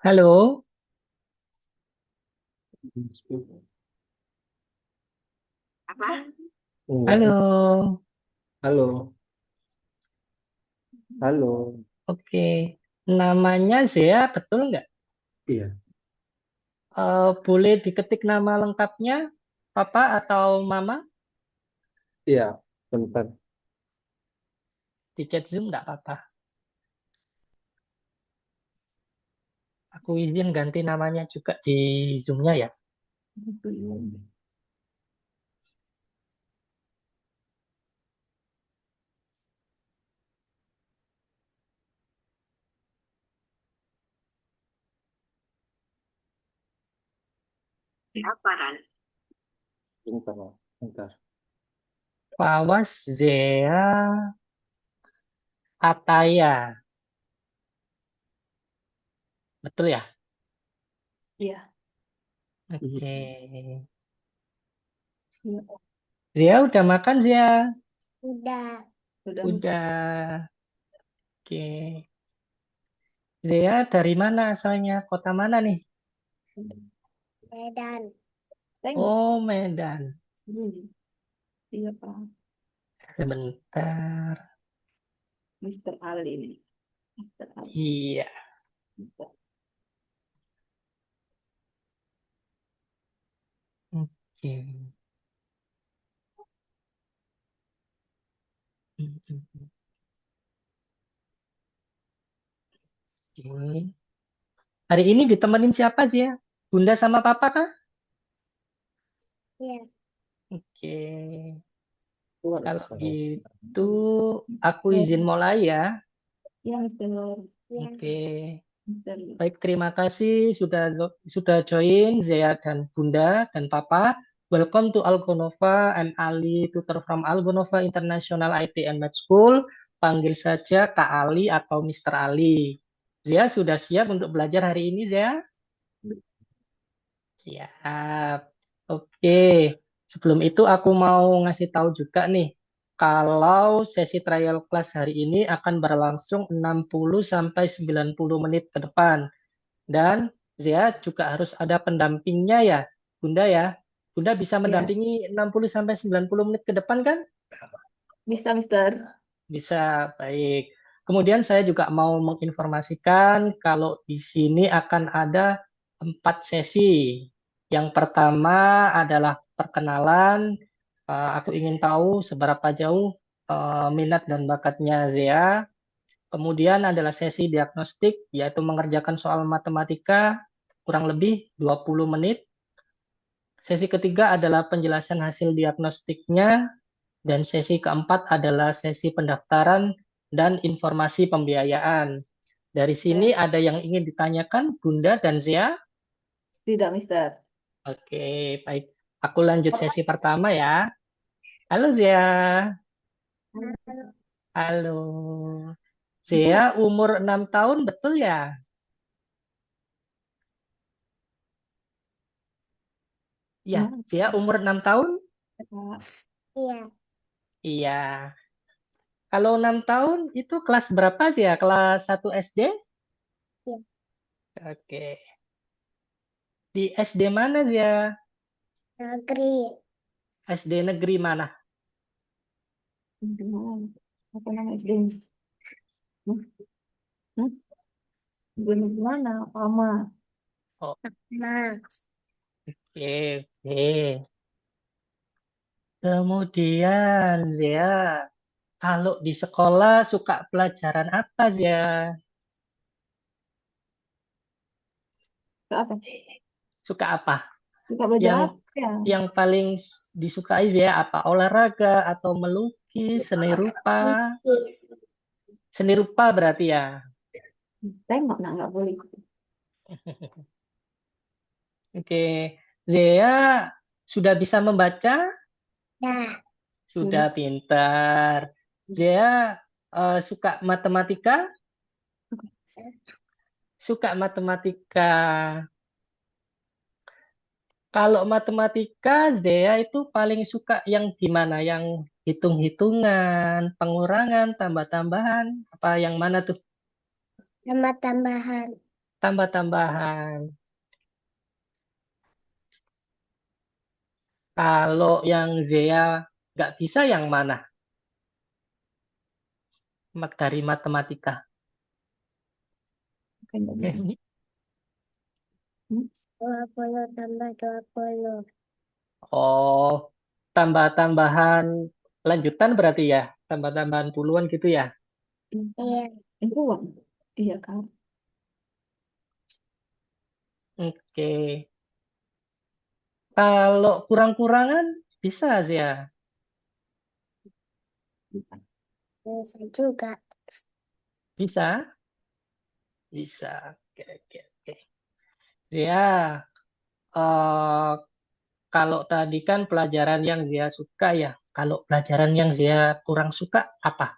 Halo, Apa? Enggak. halo. Halo, halo. Oke, namanya Zea, betul nggak? Iya, Boleh diketik nama lengkapnya, Papa atau Mama? iya. Bentar. Di chat Zoom nggak apa-apa. Aku izin ganti namanya juga di Zoom-nya ya. Apa kan? Bentar, bentar. Pawas Zea Ataya, betul ya? Iya. Oke. Iya. Zea udah makan Zea? Udah. Udah Mister. Udah. Oke. Zea dari mana asalnya? Kota mana nih? Medan. Tengok. Oh, Medan. Iya Pak. Sebentar. Mister Ali ini. Mister Ali. Iya. Mister. Oke. Oke. Hari ini ditemenin siapa sih ya? Bunda sama Papa kah? Iya. Oke. Keluar Kalau sekarang. gitu aku izin mulai ya. Iya Mister. Iya. Oke. Mister. Baik, terima kasih sudah join Zea dan Bunda dan Papa. Welcome to Algonova. I'm Ali, tutor from Algonova International IT and Math School. Panggil saja Kak Ali atau Mister Ali. Zea sudah siap untuk belajar hari ini, Zea? Siap. Oke. Sebelum itu aku mau ngasih tahu juga nih, kalau sesi trial class hari ini akan berlangsung 60 sampai 90 menit ke depan. Dan Zia juga harus ada pendampingnya ya, Bunda ya. Bunda bisa Iya. mendampingi 60 sampai 90 menit ke depan kan? Bisa Mister. Bisa, baik. Kemudian saya juga mau menginformasikan kalau di sini akan ada 4 sesi. Yang pertama adalah perkenalan. Aku ingin tahu seberapa jauh minat dan bakatnya Zea. Kemudian adalah sesi diagnostik, yaitu mengerjakan soal matematika kurang lebih 20 menit. Sesi ketiga adalah penjelasan hasil diagnostiknya. Dan sesi keempat adalah sesi pendaftaran dan informasi pembiayaan. Dari sini Ya. ada yang ingin ditanyakan, Bunda dan Zia? Tidak Mister. Oke, baik. Aku lanjut sesi pertama ya. Halo Zia. Halo. Zia umur 6 tahun, betul ya? Ya, Hmm. Zia umur 6 tahun? Iya. Iya. Kalau 6 tahun itu kelas berapa sih ya? Kelas 1 SD? Iya. Oke. Di SD mana sih ya? Negeri. SD negeri mana? Apa nama SD? Hmm? Hmm? Bener mana? Mama. Oh, Max. oke, oke. Kemudian Zia, kalau di sekolah suka pelajaran apa Zia? Apa? Suka apa? Suka belajar Yang apa ya? yang paling disukai Zia apa? Olahraga atau melukis, seni rupa? Yes. Seni rupa berarti ya. Tengok nak nggak boleh. Oke. Zia sudah bisa membaca? Ya. Sudah Sudah. pintar. Zia suka matematika? Suka matematika. Kalau matematika, Zia itu paling suka yang gimana? Yang hitung-hitungan, pengurangan, tambah-tambahan, apa yang mana tuh? Nama tambahan. tambah-tambahan. Kalau yang Zea nggak bisa yang mana? Dari matematika. Kayak nggak bisa. Hmm? 20 tambah 20. Oh, tambah-tambahan lanjutan berarti ya? Tambah-tambahan puluhan gitu ya? Iya. Itu uang. Iya kan. Oke. Kalau kurang-kurangan bisa sih ya? Bisa juga. Bisa? Bisa. Oke, oke, oke. Zia, eh, kalau tadi kan pelajaran yang Zia suka ya. Kalau pelajaran yang Zia kurang suka apa?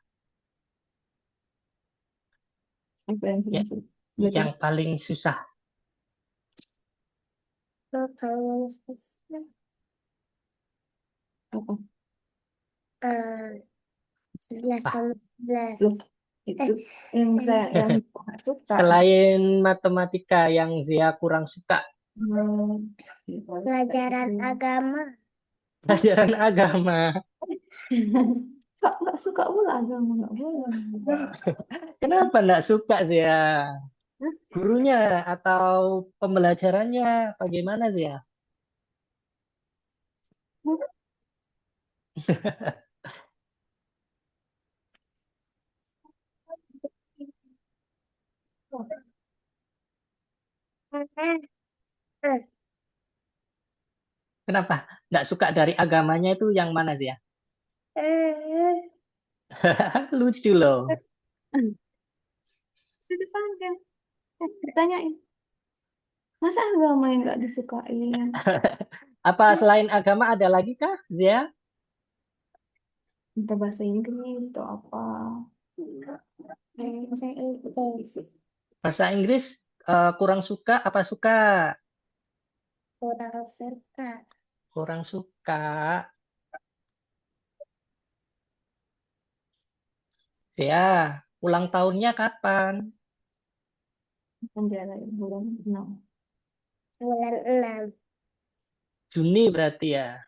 Apa yang Ya, kurang suka? Belajar yang paling susah. Kalau susah. apa? 11 Wah, tambah 11. Loh, itu yang saya yang nggak suka. selain matematika yang Zia kurang suka, Hmm, Pelajaran agama. pelajaran agama. Kak nggak suka pula agama nggak boleh. Kenapa enggak suka Zia? Hah? Gurunya atau pembelajarannya bagaimana Zia? Kenapa? Enggak suka dari agamanya itu yang mana Zia? Lucu loh. Itu dipanggil, ditanyain, masa agama yang nggak disukain? Apa selain agama ada lagi kah, Zia? Entah bahasa Inggris atau apa. Bahasa Inggris. Bahasa Inggris kurang suka apa suka? Kurang suka. Kurang suka. Zia, ulang tahunnya kapan? Penjara bulan 6. Bulan 6. Juni berarti ya.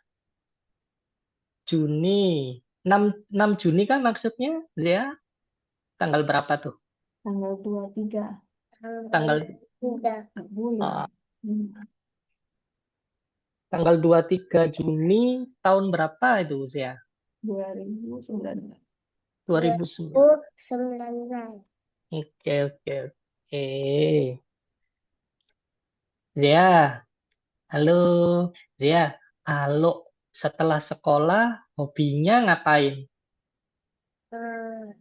Juni. 6 Juni kan maksudnya, Zia? Tanggal berapa tuh? Tanggal 23. Tanggal 3. Nggak boleh. eh, Hmm. tanggal 23 Juni tahun berapa itu, Zia? 2019. 2009. 2019. Oke, oke, oke. Zia, halo. Zia, kalau setelah sekolah hobinya ngapain? Hmm.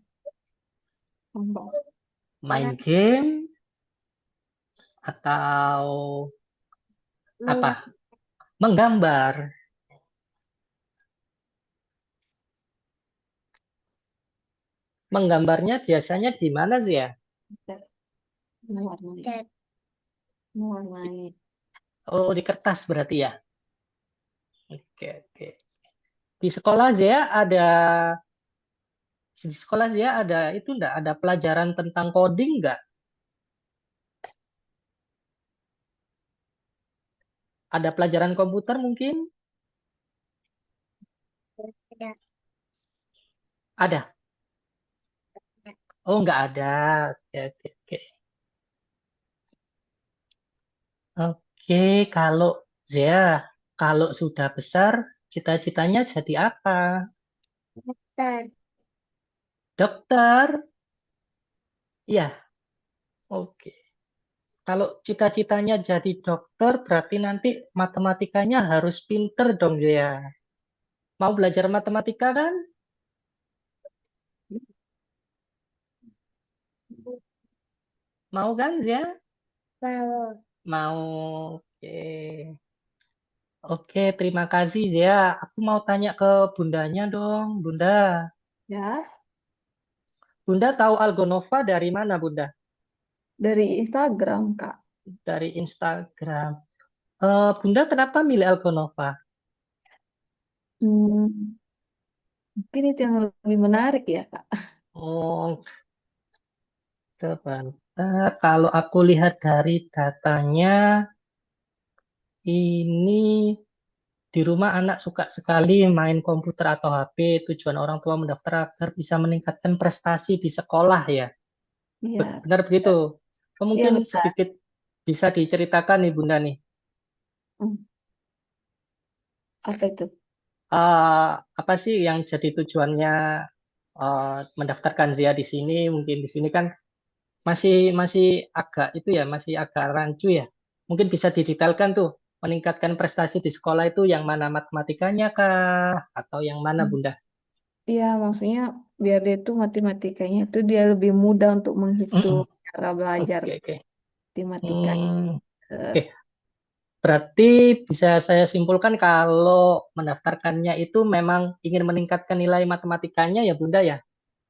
Tambah. Main game atau apa? Menggambar. Menggambarnya biasanya di mana sih ya? Cat. Mewarnai. Cat. Mewarnai. Oh, di kertas berarti ya? Oke, oke. Di sekolah Zia ada di sekolah Zia ada itu enggak ada pelajaran tentang coding enggak? Ada pelajaran komputer mungkin? Ada. Ada. Oh, enggak ada. Oke, oke, oke. Oke, kalau Zia, kalau sudah besar, cita-citanya jadi apa? Dokter. Dokter? Iya, oke. Kalau cita-citanya jadi dokter, berarti nanti matematikanya harus pinter dong, Zia. Mau belajar matematika kan? Mau kan, Zia? Mau. Mau. Oke. Oke, terima kasih, Zia. Aku mau tanya ke bundanya dong, Bunda. Ya, Bunda tahu Algonova dari mana, Bunda? dari Instagram, Kak. Dari Instagram. Bunda kenapa milih Algonova? Hmm, mungkin itu yang lebih menarik ya, Kak. Oh, depan. Kalau aku lihat dari datanya, ini di rumah anak suka sekali main komputer atau HP. Tujuan orang tua mendaftar agar bisa meningkatkan prestasi di sekolah ya. Iya, Benar begitu? iya Mungkin benar. sedikit bisa diceritakan nih Bunda nih. Hmm, Apa itu? Eh, Apa sih yang jadi tujuannya mendaftarkan Zia di sini? Mungkin di sini kan masih masih agak itu ya, masih agak rancu ya. Mungkin bisa didetailkan tuh, meningkatkan prestasi di sekolah itu yang mana matematikanya kah atau yang mana Hmm. Bunda? Iya, maksudnya biar dia tuh matematikanya itu dia lebih mudah untuk menghitung Mm-mm. cara belajar Oke oke. matematika. Hmm, Eh, oke. Berarti bisa saya simpulkan kalau mendaftarkannya itu memang ingin meningkatkan nilai matematikanya ya Bunda ya.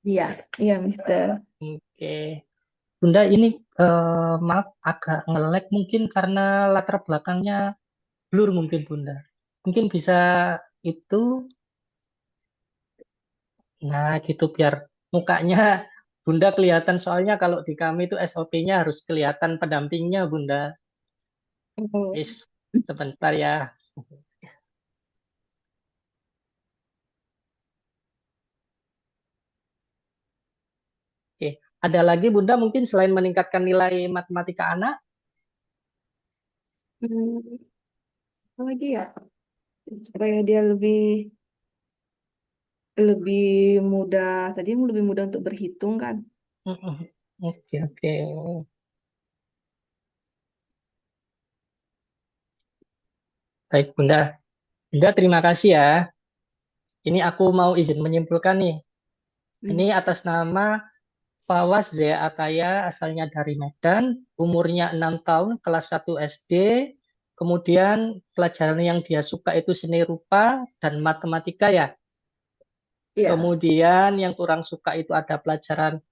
iya, iya, Mister. Oke. Bunda ini maaf agak nge-lag mungkin karena latar belakangnya blur mungkin Bunda. Mungkin bisa itu, nah gitu biar mukanya Bunda kelihatan soalnya kalau di kami itu SOP-nya harus kelihatan pendampingnya Bunda. Oh. Is sebentar ya. Oke. Ada lagi Bunda mungkin selain meningkatkan nilai matematika anak? Hmm, Apa lagi ya? Supaya dia lebih lebih mudah, tadi lebih mudah untuk berhitung kan? Mm-mm. Oke oke. Baik Bunda. Bunda terima kasih ya. Ini aku mau izin menyimpulkan nih. Hmm. Ini atas nama Fawaz Zea Ataya, asalnya dari Medan, umurnya 6 tahun, kelas 1 SD. Kemudian pelajaran yang dia suka itu seni rupa dan matematika ya. Iya. Kemudian yang kurang suka itu ada pelajaran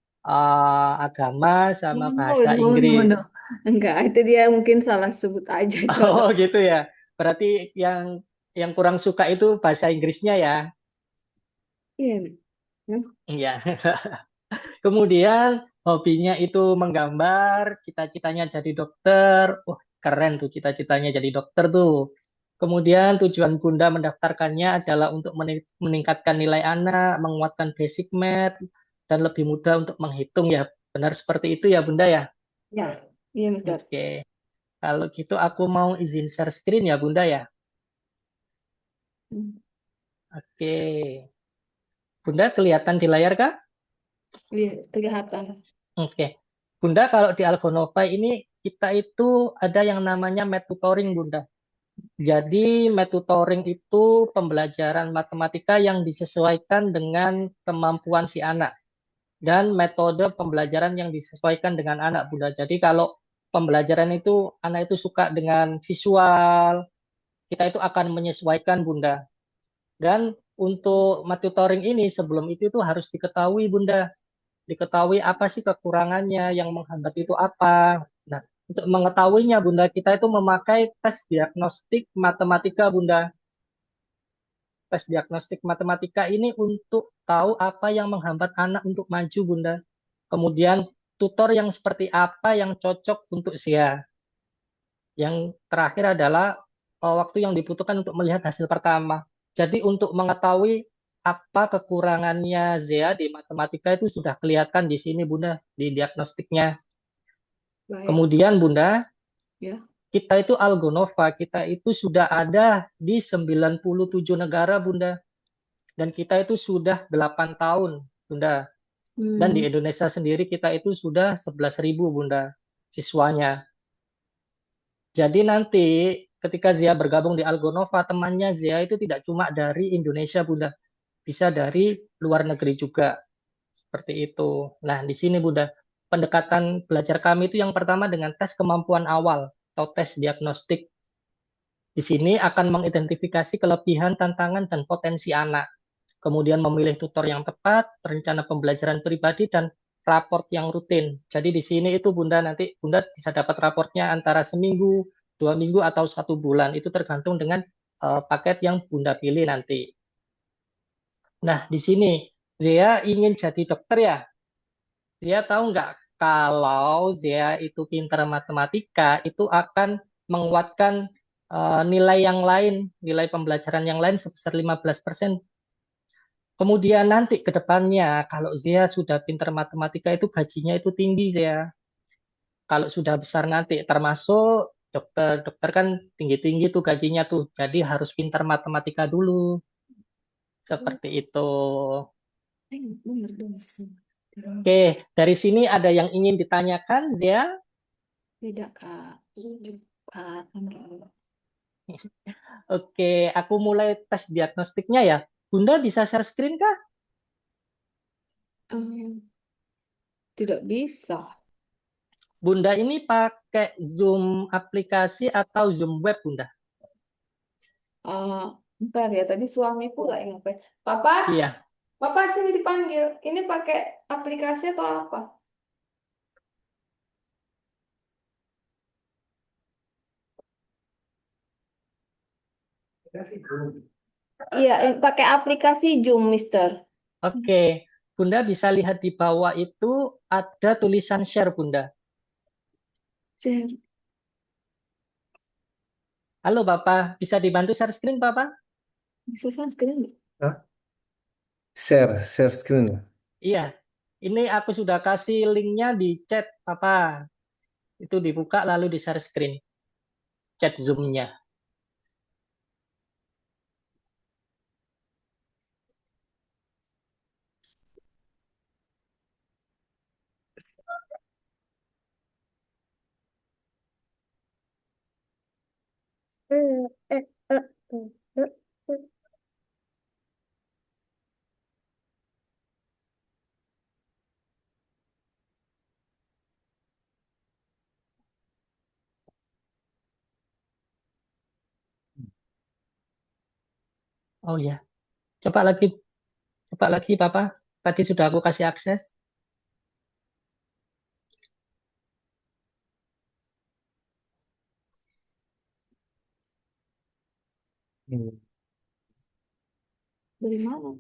agama sama Oh, bahasa no, no, Inggris. no. Enggak, itu dia mungkin salah sebut aja itu Oh agak. gitu ya. Berarti yang kurang suka itu bahasa Inggrisnya ya. Iya, nih. Hmm. Iya. Kemudian hobinya itu menggambar, cita-citanya jadi dokter. Wah, keren tuh cita-citanya jadi dokter tuh. Kemudian tujuan Bunda mendaftarkannya adalah untuk meningkatkan nilai anak, menguatkan basic math, dan lebih mudah untuk menghitung ya. Benar seperti itu ya Bunda ya? Ya, iya, Mister. Oke. Kalau gitu aku mau izin share screen ya Bunda ya. Hmm. Oke. Bunda kelihatan di layar kah? Iya, kelihatan. Oke. Bunda kalau di Algonova ini kita itu ada yang namanya math tutoring Bunda. Jadi tutoring itu pembelajaran matematika yang disesuaikan dengan kemampuan si anak dan metode pembelajaran yang disesuaikan dengan anak Bunda. Jadi kalau pembelajaran itu anak itu suka dengan visual, kita itu akan menyesuaikan Bunda. Dan untuk tutoring ini sebelum itu tuh harus diketahui Bunda, diketahui apa sih kekurangannya, yang menghambat itu apa. Nah, untuk mengetahuinya Bunda, kita itu memakai tes diagnostik matematika Bunda. Tes diagnostik matematika ini untuk tahu apa yang menghambat anak untuk maju, Bunda. Kemudian tutor yang seperti apa yang cocok untuk Zia. Yang terakhir adalah waktu yang dibutuhkan untuk melihat hasil pertama. Jadi untuk mengetahui apa kekurangannya Zia di matematika itu sudah kelihatan di sini, Bunda, di diagnostiknya. Baik. Kemudian, Bunda, Ya. kita itu Algonova, kita itu sudah ada di 97 negara, Bunda. Dan kita itu sudah 8 tahun, Bunda. Dan di Hmm. Indonesia sendiri kita itu sudah 11.000, Bunda, siswanya. Jadi nanti ketika Zia bergabung di Algonova, temannya Zia itu tidak cuma dari Indonesia, Bunda. Bisa dari luar negeri juga. Seperti itu. Nah, di sini, Bunda, pendekatan belajar kami itu yang pertama dengan tes kemampuan awal atau tes diagnostik. Di sini akan mengidentifikasi kelebihan, tantangan, dan potensi anak. Kemudian memilih tutor yang tepat, rencana pembelajaran pribadi, dan raport yang rutin. Jadi di sini itu Bunda nanti Bunda bisa dapat raportnya antara seminggu, 2 minggu, atau 1 bulan. Itu tergantung dengan paket yang Bunda pilih nanti. Nah, di sini Zia ingin jadi dokter ya. Dia tahu nggak kalau Zia itu pintar matematika, itu akan menguatkan nilai yang lain, nilai pembelajaran yang lain sebesar 15%. Kemudian nanti ke depannya, kalau Zia sudah pintar matematika itu gajinya itu tinggi, Zia. Kalau sudah besar nanti, termasuk dokter, dokter kan tinggi-tinggi tuh gajinya tuh. Jadi harus pintar matematika dulu. Seperti itu. Bener dong. Oke, dari sini ada yang ingin ditanyakan, Zia? Tidak, Kak. Kak, enggak. Oke, aku mulai tes diagnostiknya ya. Bunda bisa share screen kah? Tidak bisa. Bunda ini pakai Zoom aplikasi atau Zoom web, Bunda? Bentar ya, tadi suami pula yang ngapain. Papa, Iya. Papa sini dipanggil. Ini pakai aplikasi atau apa? Iya, pakai aplikasi Zoom, Mister. Oke, Bunda bisa lihat di bawah itu ada tulisan share, Bunda. Share. Halo, Bapak. Bisa dibantu share screen, Bapak? Bisa sunscreen nggak? Hah? Share screen ya? Iya. Ini aku sudah kasih linknya di chat, Bapak. Itu dibuka lalu di share screen. Chat Zoom-nya. Oh ya, coba lagi, Bapak. Tadi sudah aku kasih akses. Hmm. Dari mana?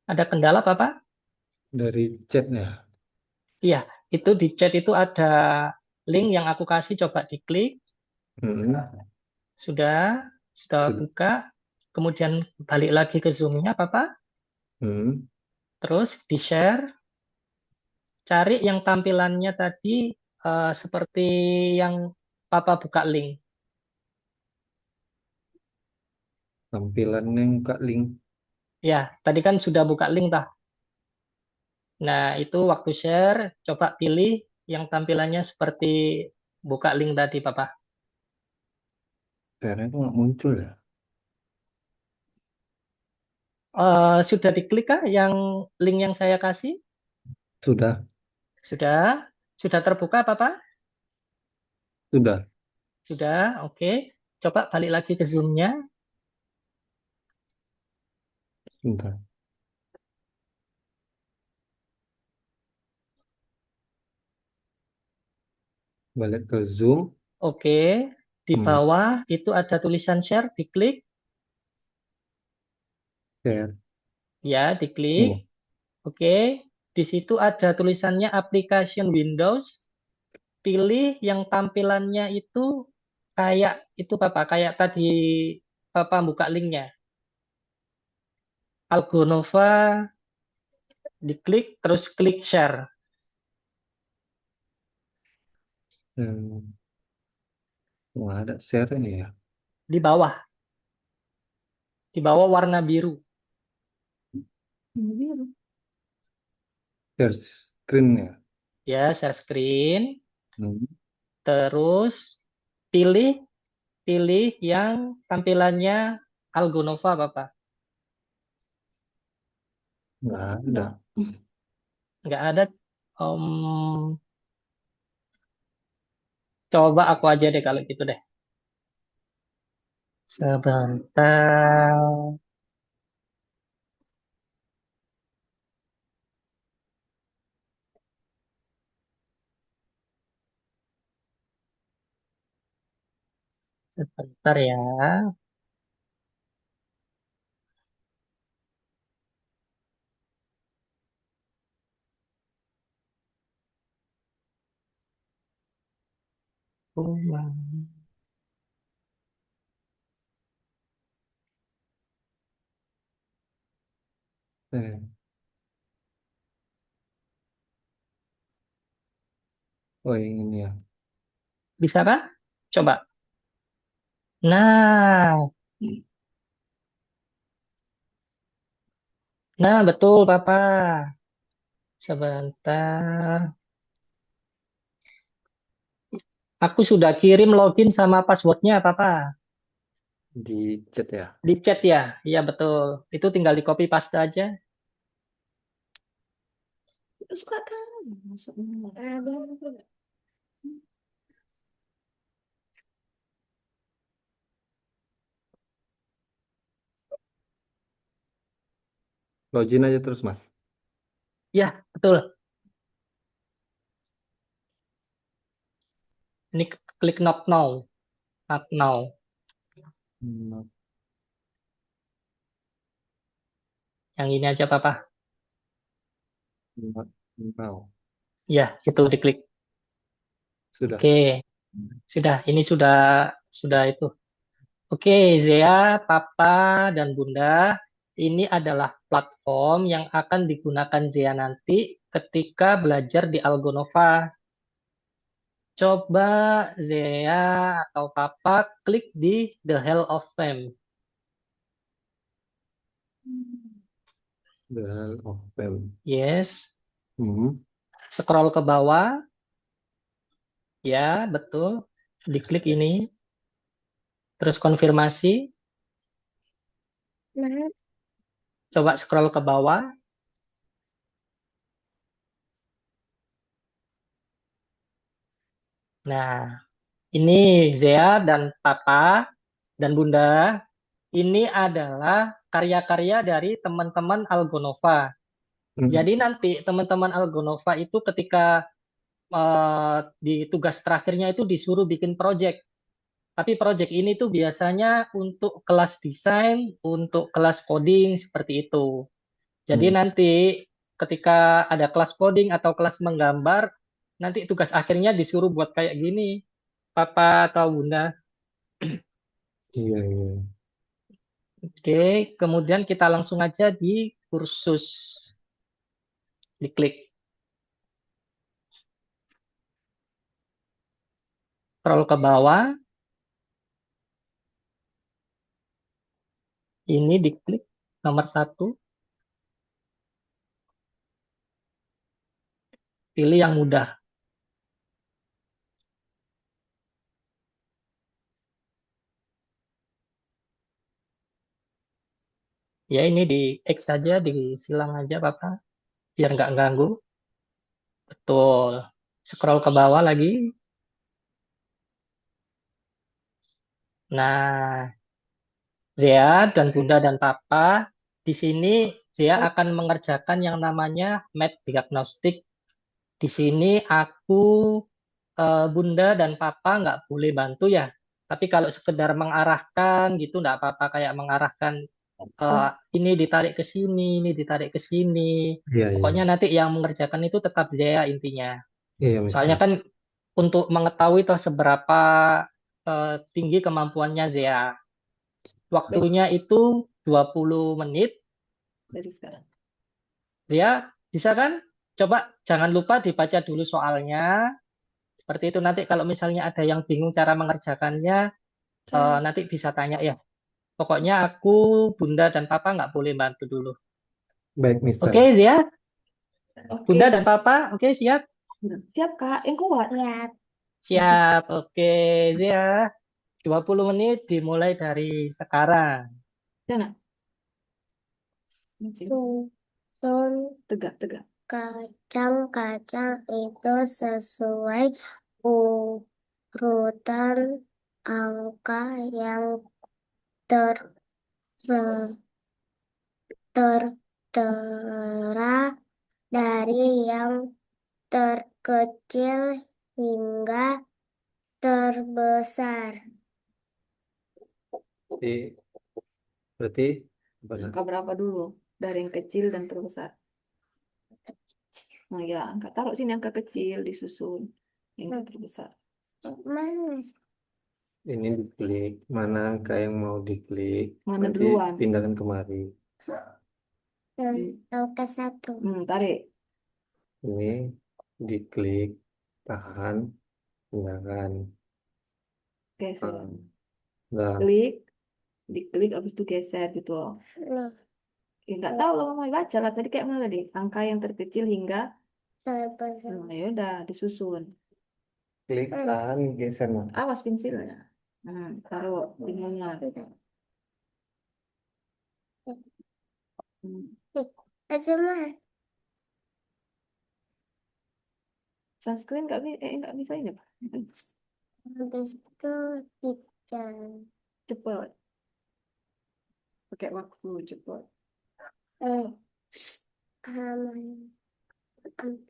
Ada kendala, Bapak? Dari chatnya. Iya, itu di chat itu ada link yang aku kasih, coba diklik. Hmm. Sudah Sudah. buka. Kemudian balik lagi ke Zoom-nya, Bapak. Hmm. Terus di-share. Cari yang tampilannya tadi seperti yang Papa buka link. Tampilannya Kak link. Ya, tadi kan sudah buka link, tah. Nah, itu waktu share, coba pilih yang tampilannya seperti buka link tadi, Papa. Share itu nggak muncul ya? Sudah diklik kah yang link yang saya kasih? Sudah. Sudah? Sudah terbuka, Papa? Sudah. Sudah, oke. Coba balik lagi ke Zoom-nya. Sudah. Balik ke Zoom. Oke. Di Hmm. bawah itu ada tulisan share, diklik. Share. Ya, diklik. Oh. Oke. Di situ ada tulisannya application Windows. Pilih yang tampilannya itu kayak itu, Bapak, kayak tadi Bapak buka linknya. Algonova, diklik, terus klik share. Hmm. Nggak ada share ini ya. Di bawah warna biru. Biru. Share screen ya. Ya, share screen. Hmm. Terus pilih pilih yang tampilannya Algonova, Bapak. Nggak ada. Nggak ada. Om, Coba aku aja deh kalau gitu deh. Sebentar. Sebentar ya. Rumah. Eh, oh yang ini ya. Bisa kan? Coba. Nah, nah betul Papa. Sebentar. Aku sudah kirim login sama passwordnya Papa. Di chat ya. Di chat ya? Iya betul. Itu tinggal di copy paste aja. Suka kan masuk nomor. Ada. Login aja terus Mas. Ya, betul. Ini klik not now. Not now. Hmm, Yang ini aja Papa. not now. Ya, itu diklik. Sudah. Oke, sudah. Ini sudah itu. Oke, Zea, Papa, dan Bunda, ini adalah platform yang akan digunakan Zea nanti ketika belajar di Algonova. Coba Zea atau Papa klik di The Hall of Fame. The hell of them. Yes, Hmm. scroll ke bawah. Ya, betul. Diklik ini, terus konfirmasi. Nah, Coba scroll ke bawah. Nah, ini Zea dan Papa dan Bunda. Ini adalah karya-karya dari teman-teman Algonova. Hmm. Jadi nanti teman-teman Algonova itu ketika di tugas terakhirnya itu disuruh bikin project. Tapi project ini tuh biasanya untuk kelas desain, untuk kelas coding seperti itu. Jadi Hmm. nanti ketika ada kelas coding atau kelas menggambar, nanti tugas akhirnya disuruh buat kayak gini, Papa atau Bunda. Iya, iya. Oke, kemudian kita langsung aja di kursus. Diklik scroll ke bawah, ini diklik nomor 1, pilih yang mudah. Ya ini di X saja, disilang aja Bapak, biar nggak ganggu. Betul. Scroll ke bawah lagi. Nah, Zea dan Bunda dan Papa, di sini Zea akan mengerjakan yang namanya math diagnostik. Di sini aku, Bunda dan Papa nggak boleh bantu ya. Tapi kalau sekedar mengarahkan gitu nggak apa-apa, kayak mengarahkan ini ditarik ke sini, ini ditarik ke sini. Iya, iya. Pokoknya nanti yang mengerjakan itu tetap Zea intinya. Iya, Soalnya Mister. kan untuk mengetahui toh seberapa tinggi kemampuannya Zea. Waktunya itu 20 menit. Dari sekarang. Zea, bisa kan? Coba jangan lupa dibaca dulu soalnya. Seperti itu nanti kalau misalnya ada yang bingung cara mengerjakannya, Saya, nanti bisa tanya ya. Pokoknya aku, Bunda, dan Papa nggak boleh bantu dulu. Baik, Mister. Oke, Zea? oke. Bunda dan Papa, oke siap? Siap, Kak. Yang kuat. ya, Masuk. Siap, oke Zea. 20 menit dimulai dari sekarang. Jangan. Masuk. susun Tegak, tegak. kacang-kacang itu sesuai urutan angka yang ter tertera dari yang terkecil hingga terbesar. Berarti apa nah? Angka berapa dulu? Dari yang kecil dan terbesar. Nah ya, angka taruh sini angka kecil disusun hingga terbesar. Mana? Ini diklik. Mana angka yang mau diklik? Mana Nanti duluan? pindahkan kemari. Angka 1. Tarik. Ini diklik, tahan, pindahkan. Geser. Nah, Klik, diklik habis itu geser gitu loh. Nih, Ya, nggak tahu lo mau baca lah tadi kayak mana tadi? Angka yang terkecil hingga terbesar. ya udah disusun. klik, tahan, geser nah. Awas pensilnya. Taruh tinggalnya. Cuma Sunscreen nggak bisa ini Pak. habis itu 3. Cepet. Pakai waktu cepet. Halaman 4.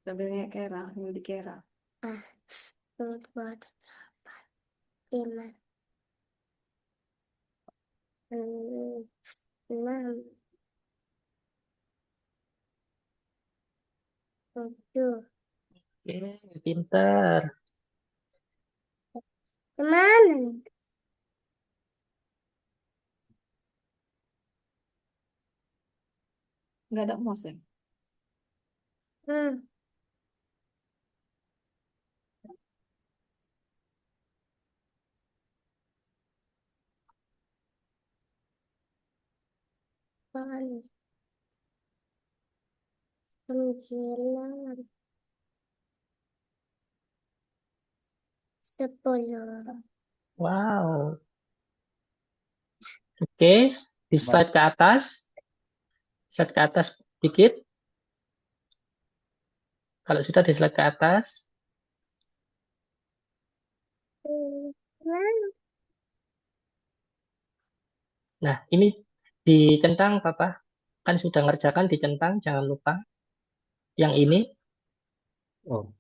Sambil kayak kera, sambil dikera. 1, 2, 3, 4, 5, 6, 7. Oke, pinter. Kemana nih? Nggak ada mouse ya? Hmm. Mana? 9, 10. Wow. Oke, di slide ke atas. Slide ke atas dikit. Kalau sudah di slide ke atas. Mana? Nah, ini dicentang, Papa. Kan sudah ngerjakan dicentang, jangan lupa. Yang ini Oh,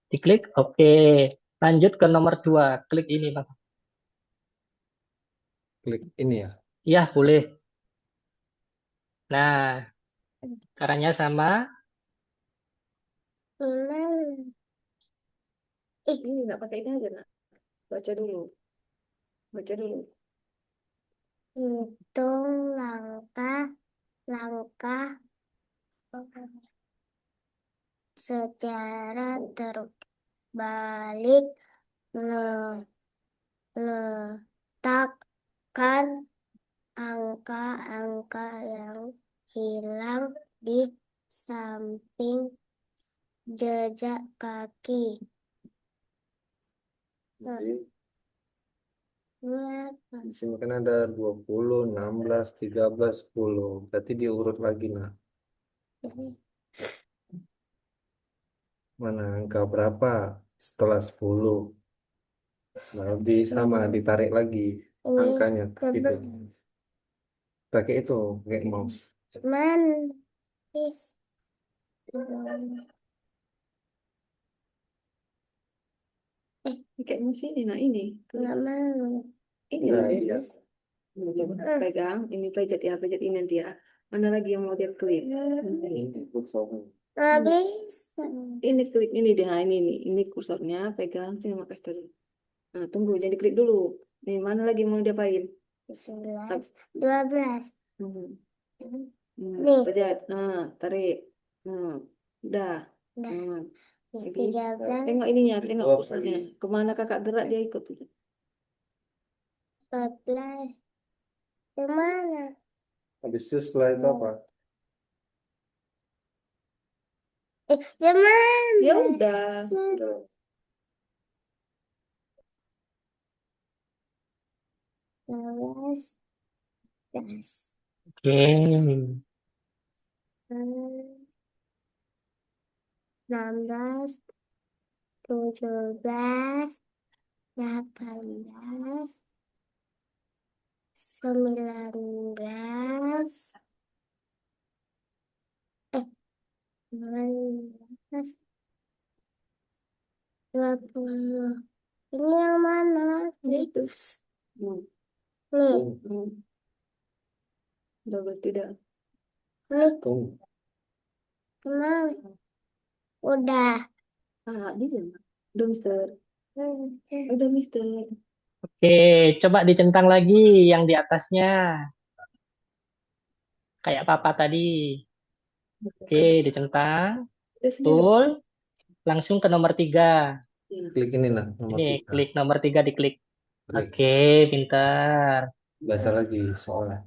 diklik. Oke. Lanjut ke nomor 2. Klik ini, Papa. klik ini ya. Iya, boleh. Nah, caranya sama. Mana? Ini nggak pakai ini aja nak. Baca dulu. Baca dulu. Hitung langkah secara terbalik. Letakkan angka-angka yang hilang di samping jejak kaki. Jadi, Ini apa? di sini kan ada 20, 16, 13, 10. Berarti diurut lagi nah. Ini Mana angka berapa setelah 10? Nah, sama ditarik lagi angkanya ke situ. Pakai itu, pakai mouse. cuman please. Kayak musim ini, nah ini. Nggak mau. Ini Nah, loh. iya. Coba pegang, ini pijat ya, pijat ini nanti ya. Mana lagi yang mau dia klik? Ini kursornya. Nggak bisa. Ini klik ini deh, nah, ini nih, ini kursornya pegang sini pakai dulu. Nah, tunggu, jadi klik dulu. Nih, mana lagi mau diapain? 11, 12. Hmm. Nih. Pijat, nah, tarik. Nah, udah. Udah. Nah, lagi. 13, Tengok ininya, tengok kursornya. Kemana kakak gerak dia ikut. 14. Kemana? Habis itu setelah itu apa? Cuman. Ya udah. 12, 10. Oke. 16, 17, 18, 19, 19, 20. Ini yang mana? Itu. Hmm. Nih, Hmm. Udah berarti dah. nih, Tunggu. kemana? Udah. Bisa. Udah, Mister. Udah, Mister. Oke, coba dicentang lagi yang di atasnya. Kayak papa tadi. Oke, dicentang. Udah sini. Betul. Langsung ke nomor 3. Klik ini nah, nomor Ini, 3. klik nomor 3, diklik. Klik. Oke, pintar. Baca lagi soalnya.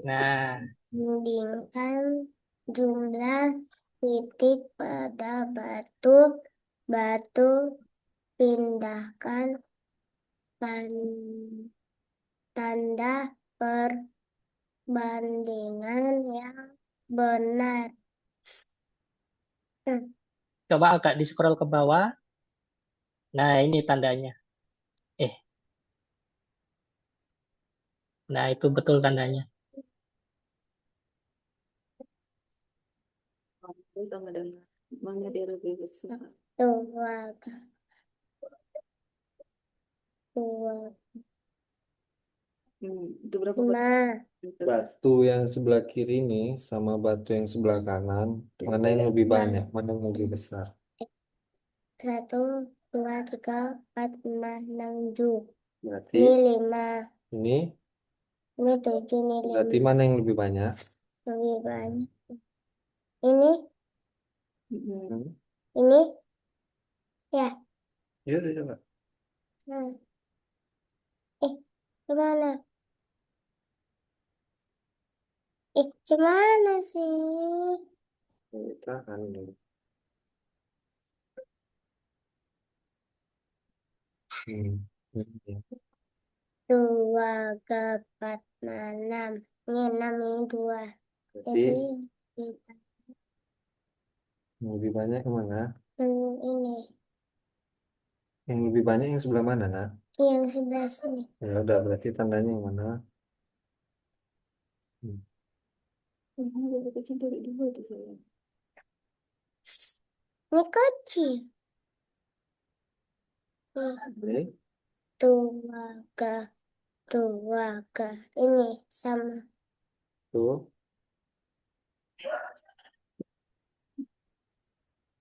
Nah, Bandingkan jumlah titik pada batu, pindahkan tanda perbandingan yang benar. coba agak di scroll ke bawah. Nah, ini tandanya. Eh, nah itu betul tandanya. Sama dengan mana dia lebih besar. Dua, Itu berapa lima, Batu yang sebelah kiri ini sama batu yang sebelah kanan, mana yang lebih banyak, mana yang lebih besar? 1, 2, 3, 4, 5, 6, 7. Berarti Ini 5, ini, ini 7, ini berarti 5. mana yang lebih banyak? Lebih banyak. Ini, Hmm. ini, ya. Ya udah coba. Nah, kemana? Kemana sih? Tahan dulu. Ya. 2, 4, 6. Ini 6, ini 2. Berarti Jadi, yang lebih banyak yang mana? ini, Yang lebih banyak yang sebelah mana, nak? yang sebelah sini. Ya udah, berarti tandanya yang mana? Lebih kecil dari 2 itu saya. Ini kecil. Ini, 2, 2. Ini sama. tuh.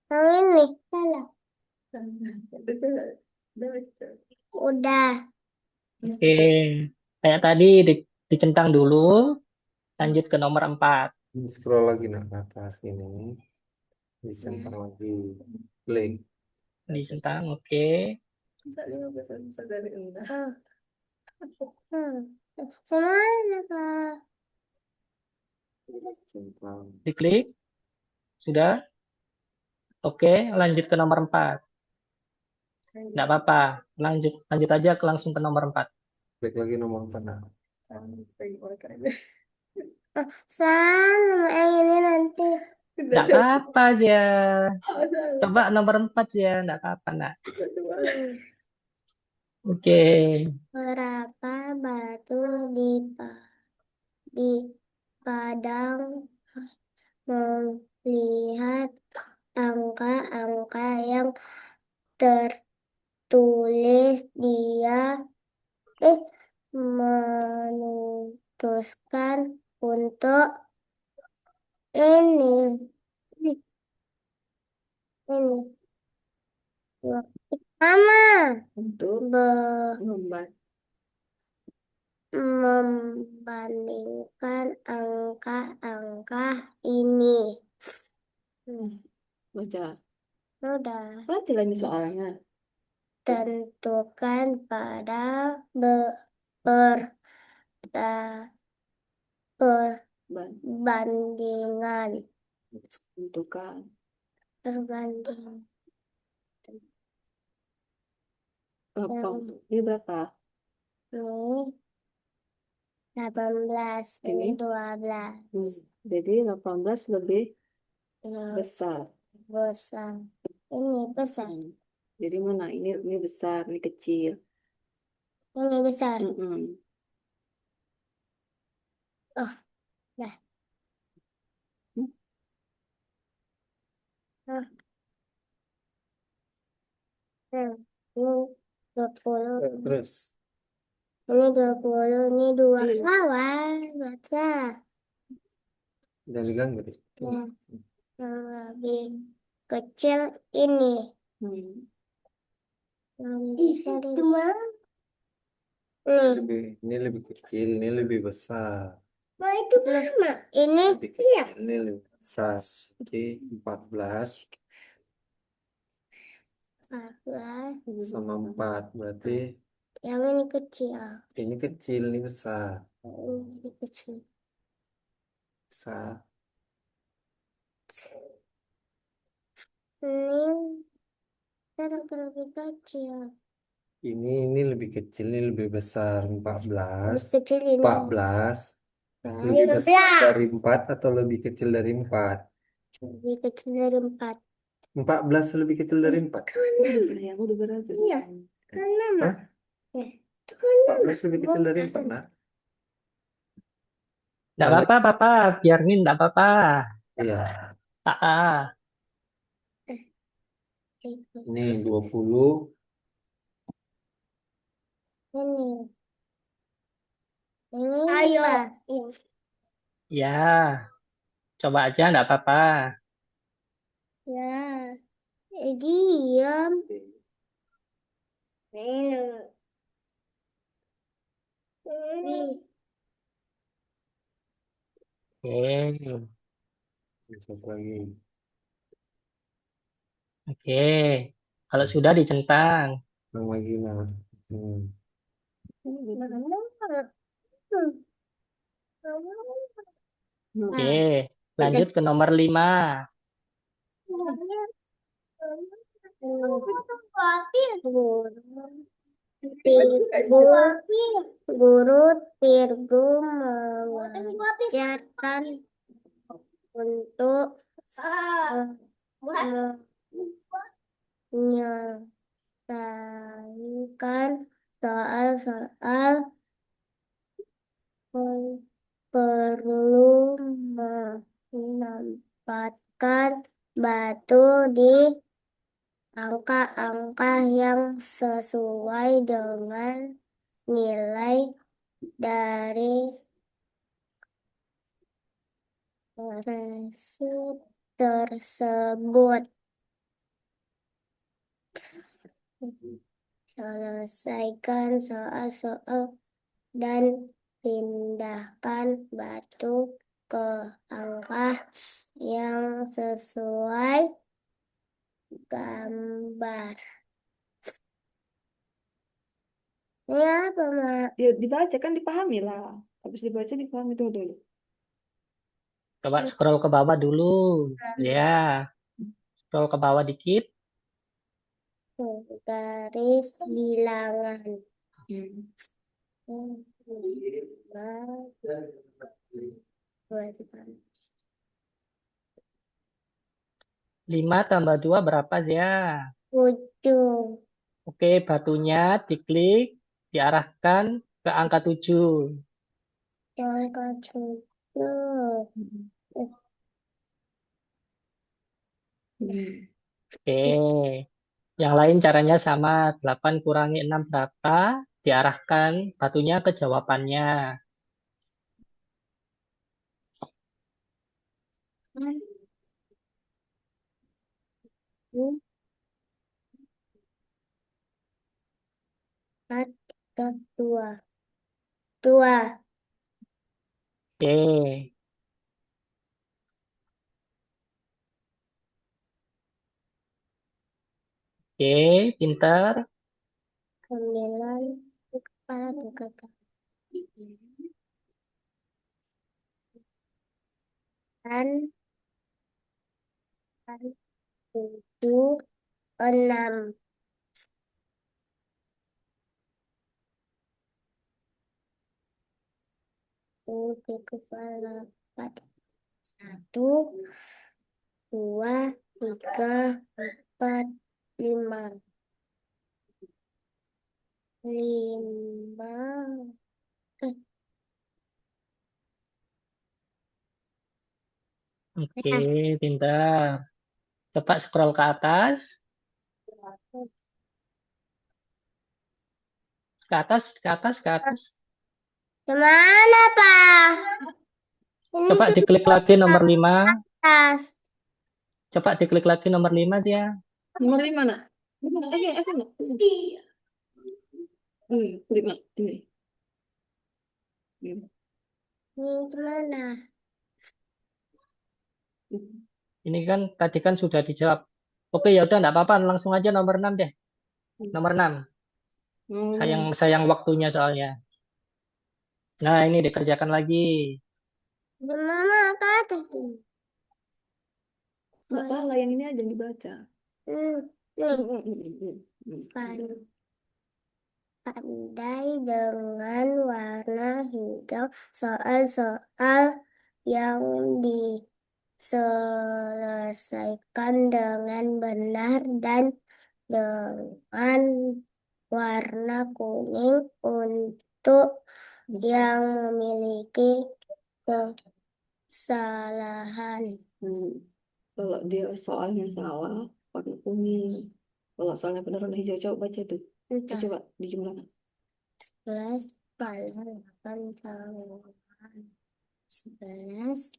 Yang ini, salah. Udah. Udah. Oke, kayak tadi dicentang dulu, lanjut ke nomor 4. Ini scroll lagi nak ke atas ini. Dicentang lagi. Klik. Dicentang, oke. Bisa 15 bisa dari 6. Semana, Kak? Centang. Diklik. Sudah? Oke, lanjut ke nomor 4. Nggak apa-apa. Lanjut aja langsung ke nomor 4. Klik lagi nomor 4 nak. Sama yang ini nanti. Nggak apa-apa sih ya. Coba nomor 4 sih ya. Nggak apa-apa, nak. Oke. Berapa batu di padang melihat angka-angka yang tertulis dia memutuskan untuk ini sama Untuk be- membuat membandingkan angka-angka ini. baca. Udah. Baca lagi soalnya. Tentukan pada perbandingan. Tentukan. Perbandingan. Apa? Ini berapa? Ini 18, ini Ini? 12. Jadi 18 lebih Ya, besar. besar. Ini besar. Jadi mana? Ini besar, ini kecil. Ini besar. Mm-mm. Oh, dah. Hmm. Nah, ini 20. Terus Ini 20. Ini 2 Iya. kawan. Baca. udah diganggu deh. Ya. Yang lebih kecil ini. Hmm. Yang besar ini. Nih. Ini lebih kecil, ini lebih besar. Nah, itu sama. Ini Lebih kecil, ini lebih besar. Jadi 14 14. sama 4 berarti Yang ini kecil. ini kecil, ini besar. Ini jadi kecil. Besar. Ini sekarang lebih kecil. Ini lebih kecil, ini lebih besar. 14. Lebih kecil ini. 14 lebih 15. besar dari 4 atau lebih kecil dari 4? Lebih kecil dari 4. 14 lebih kecil dari 4. Udah sayang, udah berarti. Iya. Karena Hah? itu kan 14 lebih kecil dari 4, nah. Nggak Kalau apa-apa, Papa. Biarin, nggak apa-apa. iya, Ah, ah. ini 20 ini. Ini ayo. Ya, coba aja, nggak apa-apa. Ya. Diam. Ini. Oke, satu lagi. oke. Kalau sudah dicentang. Yang lagi nah. Oke, lanjut ke nomor 5. Guru Tirgu mengajarkan untuk menyelesaikan soal-soal perlu menempatkan batu di angka-angka yang sesuai dengan nilai dari resip tersebut. Selesaikan soal-soal dan pindahkan batu ke angka yang sesuai gambar. Ini apa, Mak? Ya dibaca kan dipahami lah. Habis dibaca dipahami tuh dulu. Coba scroll ke bawah dulu. Ya, scroll ke bawah dikit. Garis bilangan. Hmm. Dua, tiga. 5 tambah 2 berapa, Zia? 7. Oke, batunya diklik, diarahkan ke angka 7. Angka 7. Hmm. Oke, yang lain caranya sama. 8 kurangi 6 berapa? Diarahkan batunya ke jawabannya. Empat, tiga, dua. Dua. Oke, oke, pinter. 9. Kepala tiga kali. Kan, 7, 6. Di kepala 4. 1, 2, 3, 4, 5. 5. Oke, pintar. Coba scroll ke atas, ke atas, ke atas, ke atas. Kemana, Pak? Ini Coba diklik lagi nomor 5. atas. Coba diklik lagi nomor 5 sih ya. Nomor 5 nak. Aku nak. Klik nak. Ini. Ini kemana? Ini kan tadi kan sudah dijawab. Oke, ya udah enggak apa-apa, langsung aja nomor 6 deh. Nomor 6. Sayang waktunya soalnya. Nah, ini dikerjakan lagi. Mama ke atas tuh. Nggak salah, yang ini aja yang dibaca. Nih, pandai dengan warna hijau soal-soal yang diselesaikan dengan benar dan dengan warna kuning untuk yang memiliki kesalahan. Kalau dia soalnya salah, warna kuning. Kalau soalnya benar warna hijau, coba baca tuh. Entah. Coba dijumlahkan. 11 pala 8 tahun 11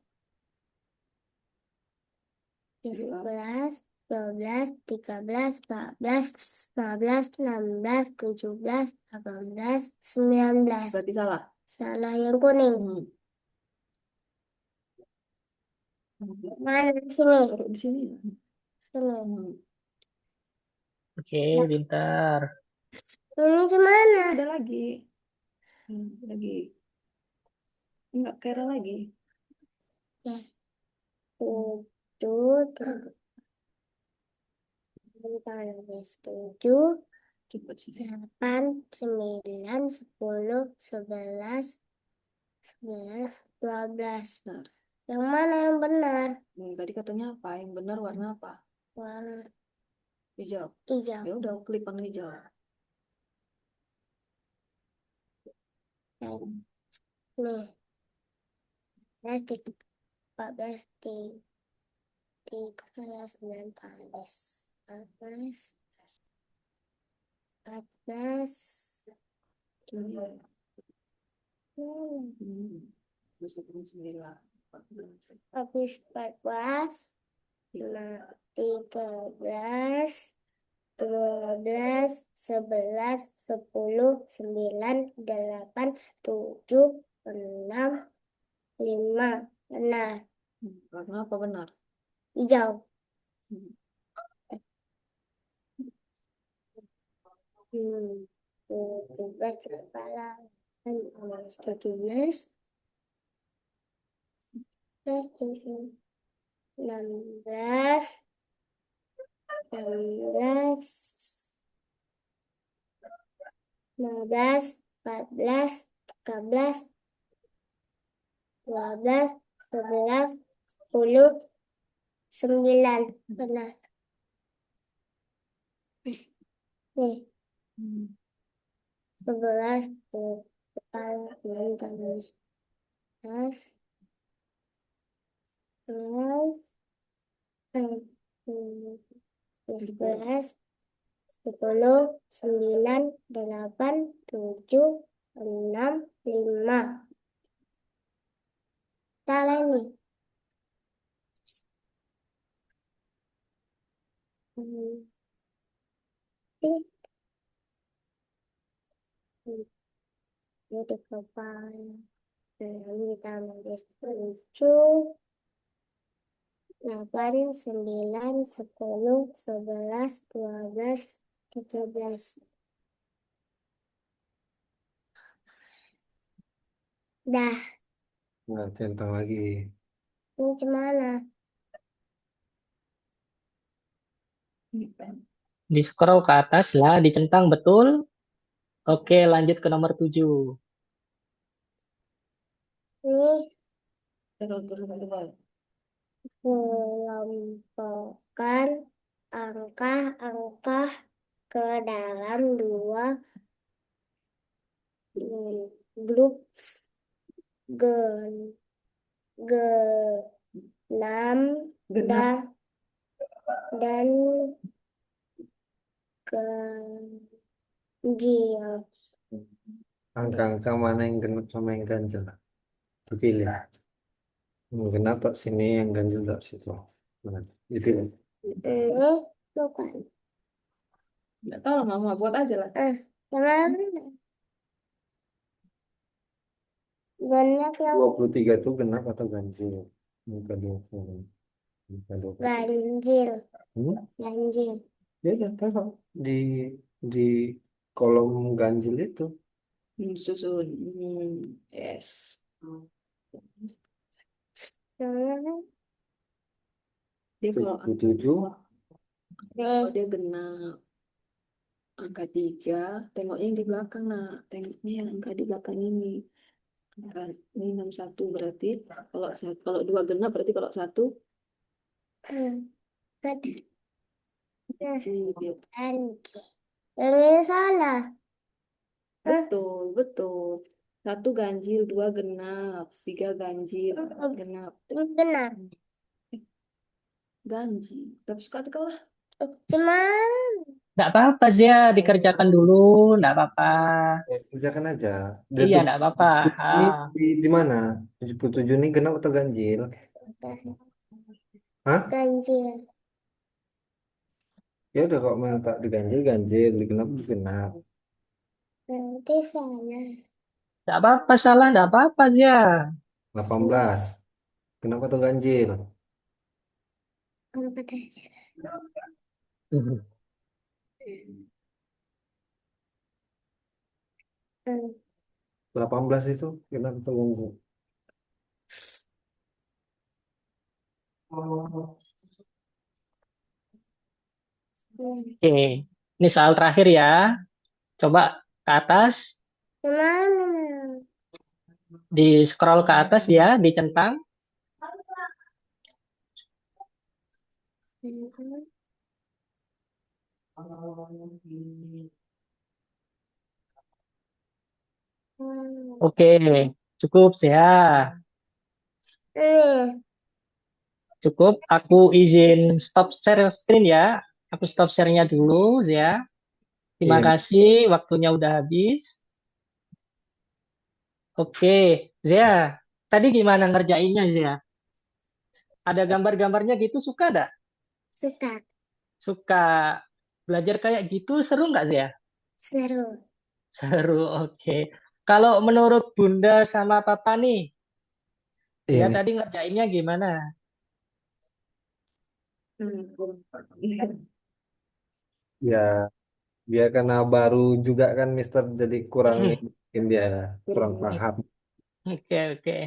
11 12 13 14 15 16 17 18 19. Berarti salah. Salah yang kuning. Mana di sini? Taruh di sini. Sini. Oke, pintar. Ini gimana? Ada lagi. Lagi. Enggak kira lagi. Ya. 7 7 Cepat sih. 8 9 10 11 11 12. Nah, Yang mana yang benar? tadi katanya apa? Yang benar warna apa? Warna Hijau. hijau. Ya udah, klik warna hijau. Nih. 14 13 19 14 14 habis 14 13 12 11 10 9 8 7 6 5. Benar. Warna apa benar? Hijau. 17 kepala 17 16 16 15 14 13 12 11 10 9. Benar. Nih. 11 kepala 16 11 10 9 8 7 6 5. Salah nih. Ini di kepala. Lalu kita nulis 7 8 9 10 11 12 13. Dah. Nah, centang lagi. Ini gimana? Di scroll ke atas lah, dicentang betul. Oke, lanjut ke nomor 7. Ini Terus. kelompok masukkan angka-angka ke dalam dua grup gen- genam Genap. dan ganjil. Angka-angka mana yang genap sama yang ganjil? Dipilih. Yang genap tak sini, yang ganjil tak situ. Nah, itu ya. Ini bukan. Nggak tahu lah, Mama buat aja lah. Yang mana? Genap yang 23 itu genap atau ganjil? Muka 20. Muka 20. ganjil. Ganjil. Ya udah taruh di kolom ganjil itu. Susun. Yes. Yang mana? Dia kalau 77. dia genap angka 3, tengoknya yang di belakang, nak. Tengoknya yang angka di belakang ini. Ini 61 berarti kalau 2 genap berarti kalau 1 Ganjil. ganjil. Yang ini salah. Betul, betul. 1 ganjil, 2 genap, 3 ganjil, 4 genap. Genap. Ganjil. Tapi suka tekan lah. Cuman Nggak apa-apa, Zia, dikerjakan dulu. Nggak apa-apa. Kerjakan aja. Iya, nggak apa-apa. Ini Ah, di mana? 77 ini genap atau ganjil? Hah? ganjil. Ya udah kalau memang tak diganjil ganjil, digenap digenap. Nanti salah. nggak apa-apa, salah. Nggak apa-apa, Zia. 18. Genap atau ganjil? Angkat aja. 18 itu genap atau ganjil? Oke, ini soal terakhir ya. Coba ke atas, Cuman di scroll ke atas ya, dicentang. Oke, cukup ya. ini Cukup. Aku izin stop share screen ya. Aku stop share-nya dulu ya. Terima Iya, kasih, waktunya udah habis. Oke, Zia, tadi gimana ngerjainnya, Zia? Ada gambar-gambarnya gitu, suka nggak? suka. Suka. Belajar kayak gitu, seru nggak, Zia? Seru. Seru, oke. Kalau menurut Bunda sama Papa nih, iya, Zia tadi ngerjainnya gimana? ya, dia karena baru juga kan Mister jadi kurang Hmm, mungkin dia kurang paham. Oke, oke.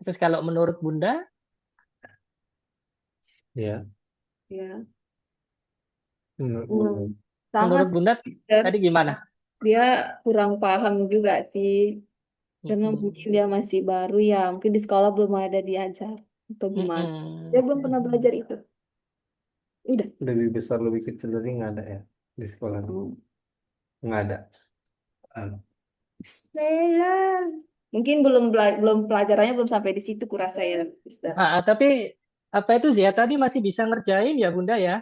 Terus kalau menurut Bunda, Ya, Ya. menurut Sama menurut sih, Bunda Mister. tadi gimana? Dia kurang paham juga sih. Karena mungkin Mm-mm. dia masih baru ya. Mungkin di sekolah belum ada diajar. Atau gimana. Dia Mm-mm. belum pernah belajar itu. Udah. lebih besar lebih kecil dari nggak ada ya di sekolah nggak ada. Ah, Memang. Mungkin belum pelajarannya belum sampai di situ kurasa ya, Mister. Tapi apa itu Zia tadi masih bisa ngerjain ya Bunda ya?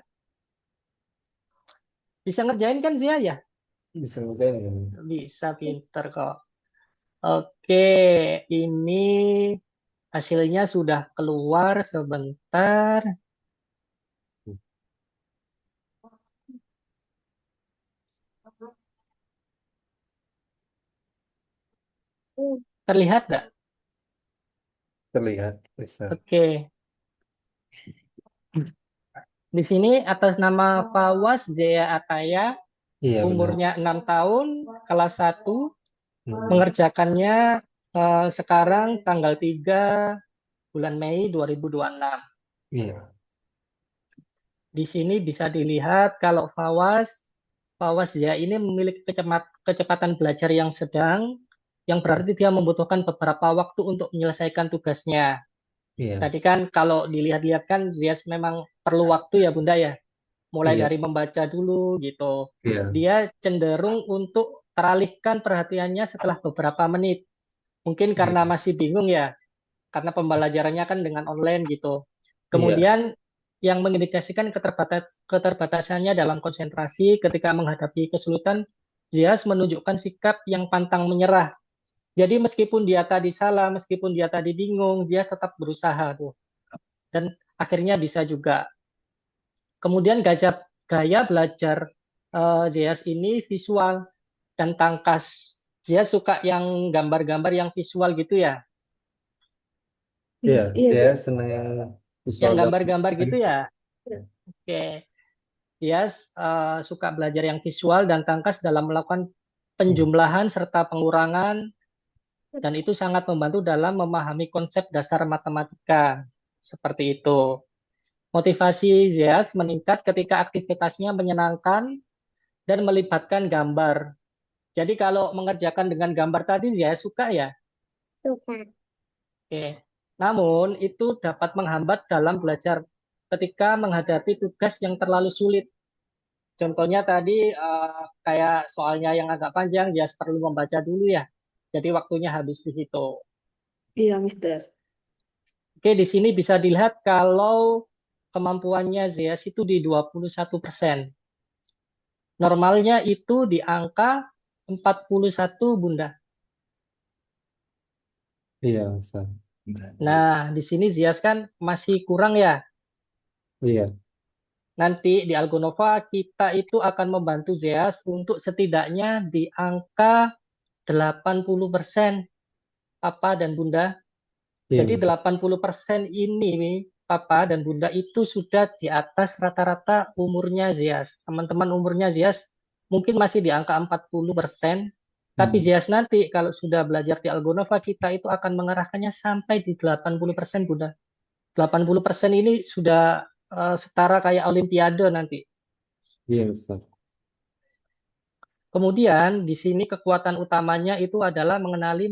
Bisa ngerjain kan Zia ya? bisa ngerjain kan? Bisa, pinter kok. Oke, ini hasilnya sudah keluar sebentar. Terlihat nggak? Terlihat bisa. Oke, di sini atas nama Fawas Zea Ataya, Iya benar. umurnya 6 tahun, kelas 1, Hmm. mengerjakannya sekarang tanggal 3 bulan Mei 2026. Iya. Di sini bisa dilihat kalau Fawas ya ini memiliki kecepatan belajar yang sedang, yang berarti dia membutuhkan beberapa waktu untuk menyelesaikan tugasnya. Iya, Tadi kan kalau dilihat-lihat kan Zias memang perlu waktu ya Bunda ya. Mulai iya, dari membaca dulu gitu. iya, Dia cenderung untuk teralihkan perhatiannya setelah beberapa menit. Mungkin karena iya, masih bingung ya, karena pembelajarannya kan dengan online gitu. iya, Kemudian yang mengindikasikan keterbatasannya dalam konsentrasi ketika menghadapi kesulitan, Zias menunjukkan sikap yang pantang menyerah. Jadi meskipun dia tadi salah, meskipun dia tadi bingung, dia tetap berusaha tuh. Dan akhirnya bisa juga. Kemudian gaya belajar Zias ini visual dan tangkas. Dia suka yang gambar-gambar yang visual gitu ya. iya. Iya, Dia Zia. senang yang Yang visual gambar. gambar-gambar gitu ya. Oke. Dia suka belajar yang visual dan tangkas dalam melakukan Hmm. penjumlahan serta pengurangan, dan itu sangat membantu dalam memahami konsep dasar matematika. Seperti itu. Motivasi Zias meningkat ketika aktivitasnya menyenangkan dan melibatkan gambar. Jadi kalau mengerjakan dengan gambar tadi Zias suka ya. Suka. Oke. Namun itu dapat menghambat dalam belajar ketika menghadapi tugas yang terlalu sulit. Contohnya tadi kayak soalnya yang agak panjang, Zias perlu membaca dulu ya. Jadi waktunya habis di situ. Iya, Mister. Oke, di sini bisa dilihat kalau kemampuannya Zias itu di 21%. Normalnya itu di angka 41, Bunda. Iya, Ustaz. Nah, di sini Zias kan masih kurang ya. Iya, Nanti di Algonova kita itu akan membantu Zias untuk setidaknya di angka 80%, Papa dan Bunda. iya, Jadi Ustaz. 80% ini, Papa dan Bunda, itu sudah di atas rata-rata umurnya Zias. Teman-teman umurnya Zias mungkin masih di angka 40%, tapi Hmm. Zias nanti kalau sudah belajar di Algonova, kita itu akan mengarahkannya sampai di 80%, Bunda. 80% ini sudah setara kayak Olimpiade nanti. Iya, Ustaz. Kemudian di sini kekuatan utamanya itu adalah mengenali,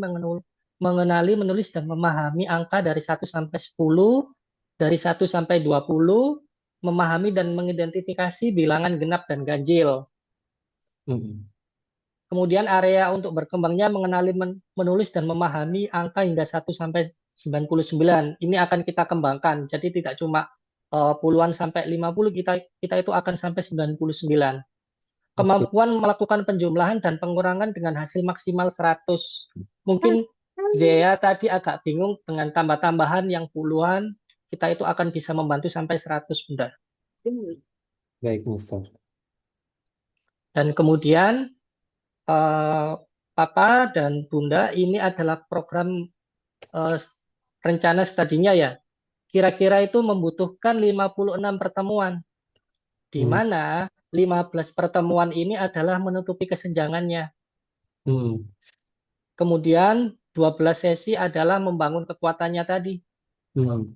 menulis dan memahami angka dari 1 sampai 10, dari 1 sampai 20, memahami dan mengidentifikasi bilangan genap dan ganjil. Hmm. Kemudian area untuk berkembangnya mengenali, menulis dan memahami angka hingga 1 sampai 99. Ini akan kita kembangkan. Jadi tidak cuma puluhan sampai 50, kita itu akan sampai 99. Oke. Kemampuan melakukan penjumlahan dan pengurangan dengan hasil maksimal 100. Mungkin Zea tadi agak bingung dengan tambah-tambahan yang puluhan, kita itu akan bisa membantu sampai 100, Bunda. Baik, Ustaz. Dan kemudian eh, Papa dan Bunda, ini adalah program eh, rencana studinya ya. Kira-kira itu membutuhkan 56 pertemuan, di Hmm. mana 15 pertemuan ini adalah menutupi kesenjangannya. Hmm. Kemudian 12 sesi adalah membangun kekuatannya tadi. Hmm.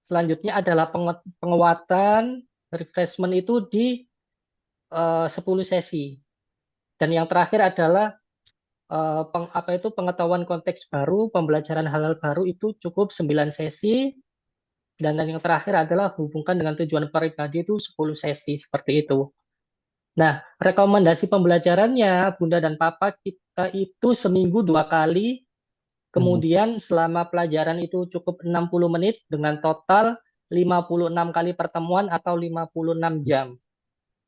Selanjutnya adalah penguatan refreshment itu di 10 sesi. Dan yang terakhir adalah pengetahuan konteks baru, pembelajaran hal-hal baru itu cukup 9 sesi. Dan yang terakhir adalah hubungkan dengan tujuan pribadi itu 10 sesi, seperti itu. Nah, rekomendasi pembelajarannya, Bunda dan Papa, kita itu seminggu 2 kali. Kemudian selama pelajaran itu cukup 60 menit dengan total 56 kali pertemuan atau 56 jam.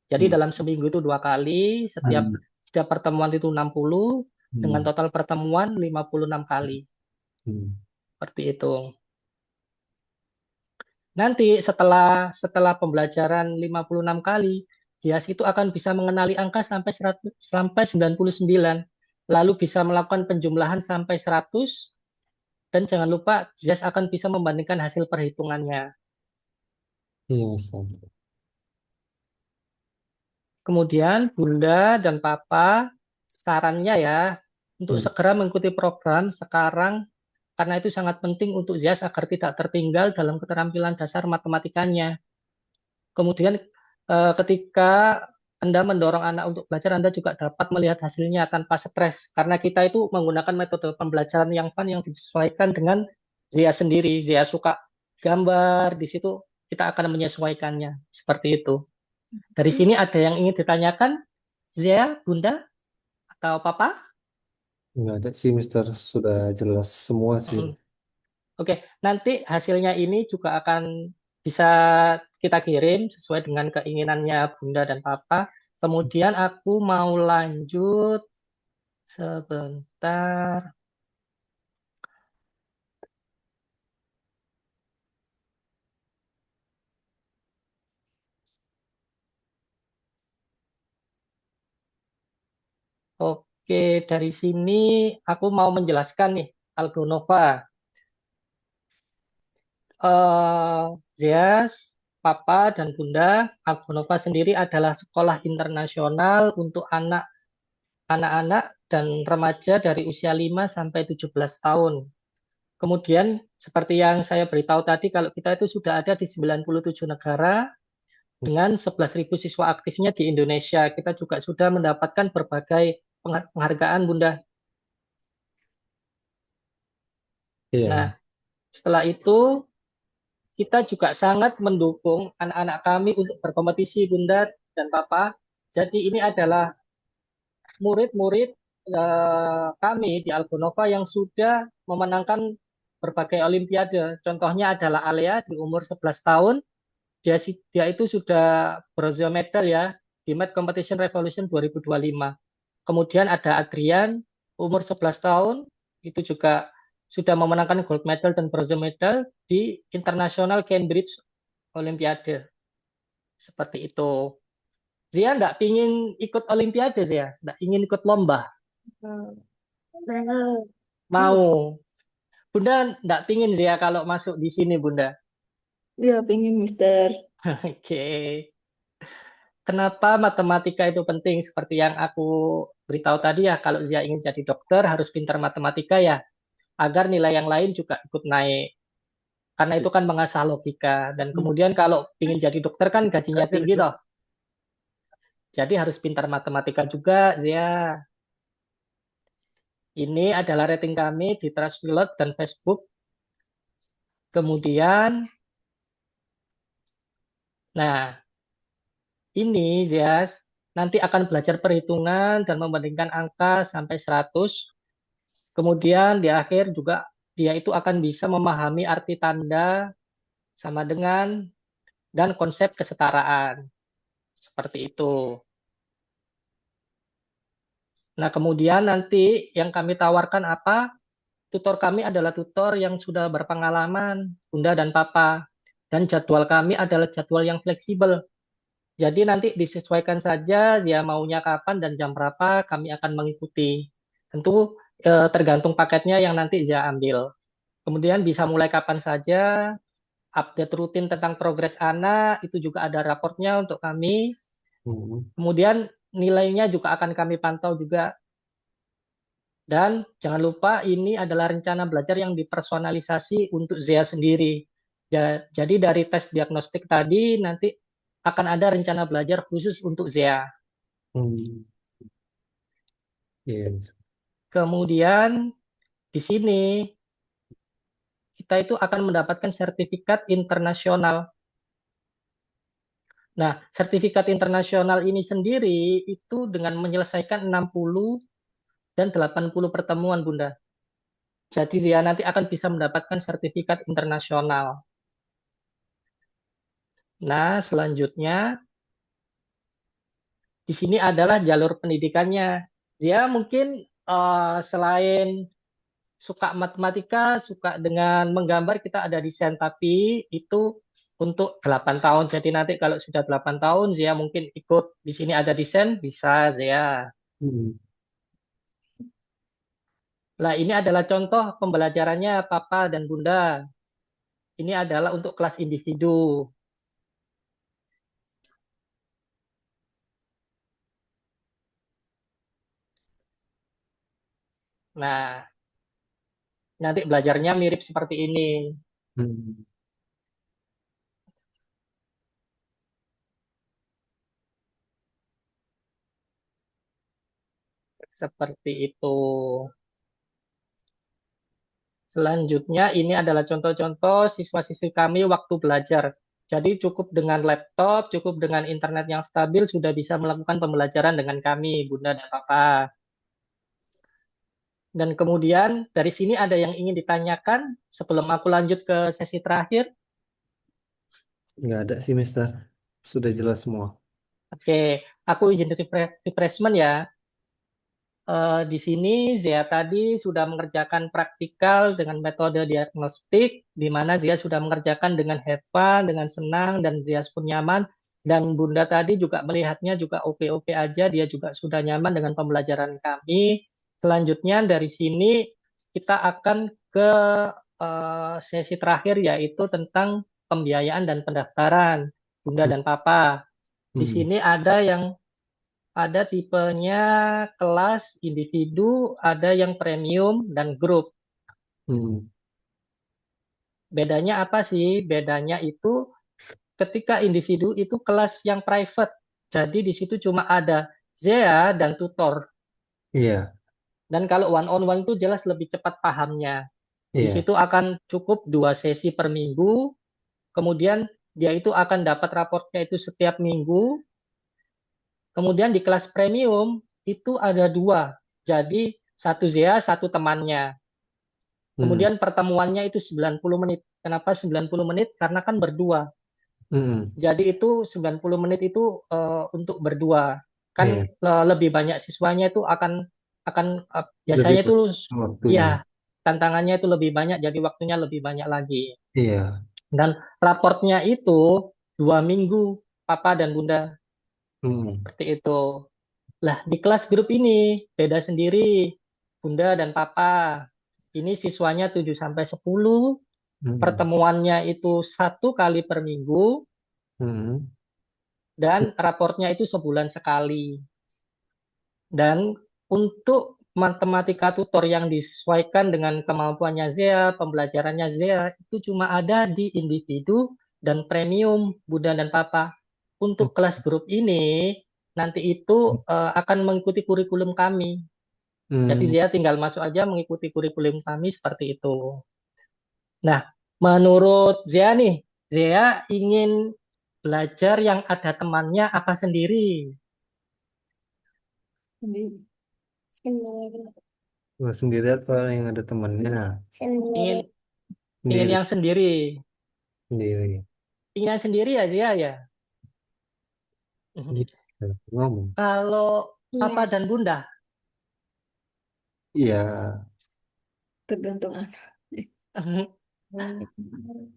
Jadi Hmm. dalam seminggu itu 2 kali, setiap pertemuan itu 60, dengan Hmm. total pertemuan 56 kali. Hmm. Seperti itu. Nanti setelah pembelajaran 56 kali, Zias itu akan bisa mengenali angka sampai 100, sampai 99, lalu bisa melakukan penjumlahan sampai 100, dan jangan lupa Zias akan bisa membandingkan hasil perhitungannya. Iya, Ustaz. Kemudian Bunda dan Papa, sarannya ya untuk Hmm. segera mengikuti program sekarang, karena itu sangat penting untuk Zias agar tidak tertinggal dalam keterampilan dasar matematikanya. Kemudian ketika Anda mendorong anak untuk belajar, Anda juga dapat melihat hasilnya tanpa stres, karena kita itu menggunakan metode pembelajaran yang fun yang disesuaikan dengan Zia sendiri. Zia suka gambar, di situ kita akan menyesuaikannya. Seperti itu. Dari sini ada yang ingin ditanyakan? Zia, Bunda, atau Papa? Nggak ada sih, Mister. Sudah jelas semua sih. Mm. Oke, nanti hasilnya ini juga akan bisa kita kirim sesuai dengan keinginannya Bunda dan Papa. Kemudian aku mau lanjut sebentar. Oke, dari sini aku mau menjelaskan nih, Algonova. Zeas, Papa, dan Bunda, Algonova sendiri adalah sekolah internasional untuk anak-anak dan remaja dari usia 5 sampai 17 tahun. Kemudian, seperti yang saya beritahu tadi, kalau kita itu sudah ada di 97 negara dengan 11.000 siswa aktifnya di Indonesia. Kita juga sudah mendapatkan berbagai penghargaan, Bunda. Nah, Iya. setelah itu kita juga sangat mendukung anak-anak kami untuk berkompetisi, Bunda dan Papa. Jadi ini adalah murid-murid kami di Algonova yang sudah memenangkan berbagai olimpiade. Contohnya adalah Alea di umur 11 tahun. Dia itu sudah bronze medal ya di Math Competition Revolution 2025. Kemudian ada Adrian umur 11 tahun itu juga sudah memenangkan gold medal dan bronze medal di International Cambridge Olimpiade. Seperti itu. Zia nggak pingin ikut Olimpiade, Zia? Nggak ingin ikut lomba? Mau. Mau. Bunda nggak pingin Zia kalau masuk di sini, Bunda. Dia pengen Mister. Oke. Kenapa matematika itu penting? Seperti yang aku beritahu tadi ya, kalau Zia ingin jadi dokter harus pintar matematika ya, agar nilai yang lain juga ikut naik. Karena itu kan mengasah logika. Dan kemudian kalau ingin jadi dokter kan gajinya tinggi toh. Jadi harus pintar matematika juga, Zia. Ini adalah rating kami di Trustpilot dan Facebook. Kemudian, nah ini Zias nanti akan belajar perhitungan dan membandingkan angka sampai 100. Kemudian di akhir juga dia itu akan bisa memahami arti tanda sama dengan dan konsep kesetaraan. Seperti itu. Nah, kemudian nanti yang kami tawarkan apa? Tutor kami adalah tutor yang sudah berpengalaman, Bunda dan Papa. Dan jadwal kami adalah jadwal yang fleksibel. Jadi nanti disesuaikan saja dia maunya kapan dan jam berapa kami akan mengikuti. Tentu tergantung paketnya yang nanti dia ambil. Kemudian bisa mulai kapan saja, update rutin tentang progres anak, itu juga ada raportnya untuk kami. Hmm. Kemudian nilainya juga akan kami pantau juga. Dan jangan lupa ini adalah rencana belajar yang dipersonalisasi untuk Zia sendiri. Jadi dari tes diagnostik tadi nanti akan ada rencana belajar khusus untuk Zia. Hmm. Iya. Kemudian di sini kita itu akan mendapatkan sertifikat internasional. Nah, sertifikat internasional ini sendiri itu dengan menyelesaikan 60 dan 80 pertemuan, Bunda. Jadi Zia nanti akan bisa mendapatkan sertifikat internasional. Nah, selanjutnya di sini adalah jalur pendidikannya. Dia mungkin selain suka matematika, suka dengan menggambar, kita ada desain, tapi itu untuk 8 tahun. Jadi nanti kalau sudah 8 tahun, Zia mungkin ikut di sini ada desain, bisa Zia. Hmm. Nah, ini adalah contoh pembelajarannya Papa dan Bunda. Ini adalah untuk kelas individu. Nah, nanti belajarnya mirip seperti ini. Hmm. Seperti itu. Selanjutnya ini adalah contoh-contoh siswa-siswi kami waktu belajar. Jadi cukup dengan laptop, cukup dengan internet yang stabil sudah bisa melakukan pembelajaran dengan kami, Bunda dan Papa. Dan kemudian dari sini ada yang ingin ditanyakan sebelum aku lanjut ke sesi terakhir? Nggak ada sih, Mister. Sudah jelas semua. Oke, aku izin refreshment ya. Di sini Zia tadi sudah mengerjakan praktikal dengan metode diagnostik, di mana Zia sudah mengerjakan dengan have fun, dengan senang, dan Zia pun nyaman. Dan Bunda tadi juga melihatnya juga oke-oke aja, dia juga sudah nyaman dengan pembelajaran kami. Selanjutnya dari sini kita akan ke sesi terakhir, yaitu tentang pembiayaan dan pendaftaran, Bunda dan Papa. Di Hmm. sini ada tipenya kelas, individu, ada yang premium, dan grup. Hmm. Bedanya apa sih? Bedanya itu ketika individu itu kelas yang private. Jadi di situ cuma ada Zea dan tutor. Iya, Dan kalau one on one itu jelas lebih cepat pahamnya. Di iya. situ akan cukup 2 sesi per minggu. Kemudian dia itu akan dapat raportnya itu setiap minggu. Kemudian di kelas premium itu ada 2. Jadi satu Zea, satu temannya. Hmm. Kemudian pertemuannya itu 90 menit. Kenapa 90 menit? Karena kan berdua. Hmm. Jadi itu 90 menit itu untuk berdua. Kan Iya, lebih banyak siswanya itu akan lebih biasanya itu waktunya. ya tantangannya itu lebih banyak, jadi waktunya lebih banyak lagi. Iya. Dan raportnya itu 2 minggu, Papa dan Bunda. Hmm. Seperti itu. Lah, di kelas grup ini beda sendiri, Bunda dan Papa. Ini siswanya 7 sampai 10, Hmm. pertemuannya itu 1 kali per minggu, Hmm. dan raportnya itu sebulan sekali. Dan untuk matematika tutor yang disesuaikan dengan kemampuannya Zea, pembelajarannya Zea, itu cuma ada di individu dan premium, Bunda dan Papa. Untuk kelas grup ini, nanti itu akan mengikuti kurikulum kami. Jadi Hmm. Zia tinggal masuk aja mengikuti kurikulum kami seperti itu. Nah, menurut Zia nih, Zia ingin belajar yang ada temannya apa sendiri? Sendiri. Sendiri. Nggak sendiri apa yang ada temannya? Ingin Sendiri. ingin Sendiri, yang sendiri. sendiri. Ingin yang sendiri ya Zia ya. Gitu. Ngomong. Kalau Papa Iya. dan Bunda, Iya, Tergantung anak.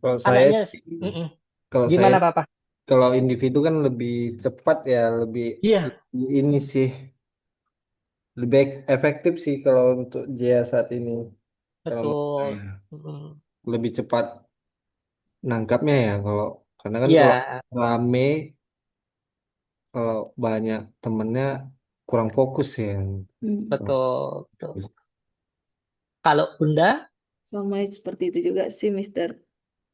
kalau saya, anaknya kalau saya, gimana Papa? kalau individu kan lebih cepat ya, lebih, Iya, lebih ini sih, lebih efektif sih kalau untuk Jia saat ini. Kalau menurut betul. saya lebih cepat nangkapnya ya, karena kan kalau Iya, rame, kalau banyak temennya kurang fokus ya. Hmm. betul, betul. Kalau Bunda, Sama seperti itu juga sih, Mister.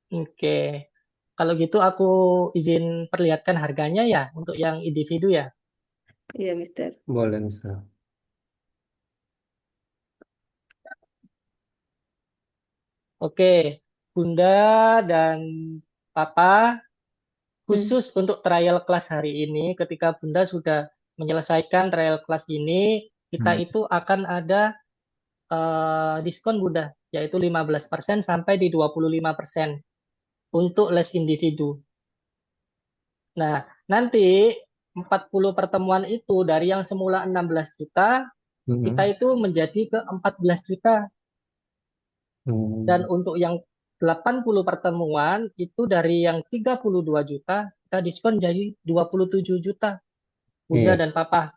oke. Kalau gitu aku izin perlihatkan harganya ya untuk yang individu ya. Iya, Mister. Boleh misal. Oke, Bunda dan Papa, Hmm. khusus untuk trial kelas hari ini, ketika Bunda sudah menyelesaikan trial kelas ini, kita Hmm. itu akan ada diskon Bunda, yaitu 15% sampai di 25% untuk les individu. Nah, nanti 40 pertemuan itu dari yang semula 16 juta, kita Hmm. itu menjadi ke 14 juta. Dan Hmm. untuk yang 80 pertemuan itu dari yang 32 juta, kita diskon jadi 27 juta, Bunda Iya. dan Papa.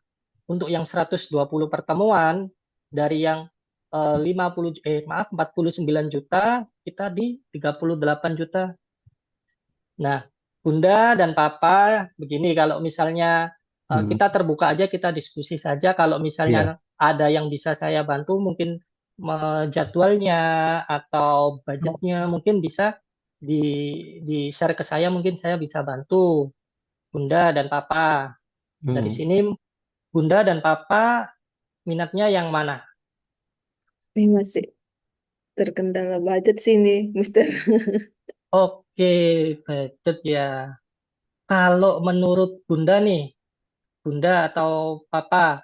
Untuk yang 120 pertemuan dari yang 49 juta, kita di 38 juta. Nah, Bunda dan Papa, begini kalau misalnya Hmm. kita terbuka aja, kita diskusi saja. Kalau Iya. misalnya ada yang bisa saya bantu, mungkin jadwalnya atau budgetnya mungkin bisa di share ke saya, mungkin saya bisa bantu Bunda dan Papa. Dari Hmm. sini Bunda dan Papa minatnya yang mana? Ini masih terkendala budget sini, Mister. Oke, budget ya. Kalau menurut Bunda nih, Bunda atau Papa,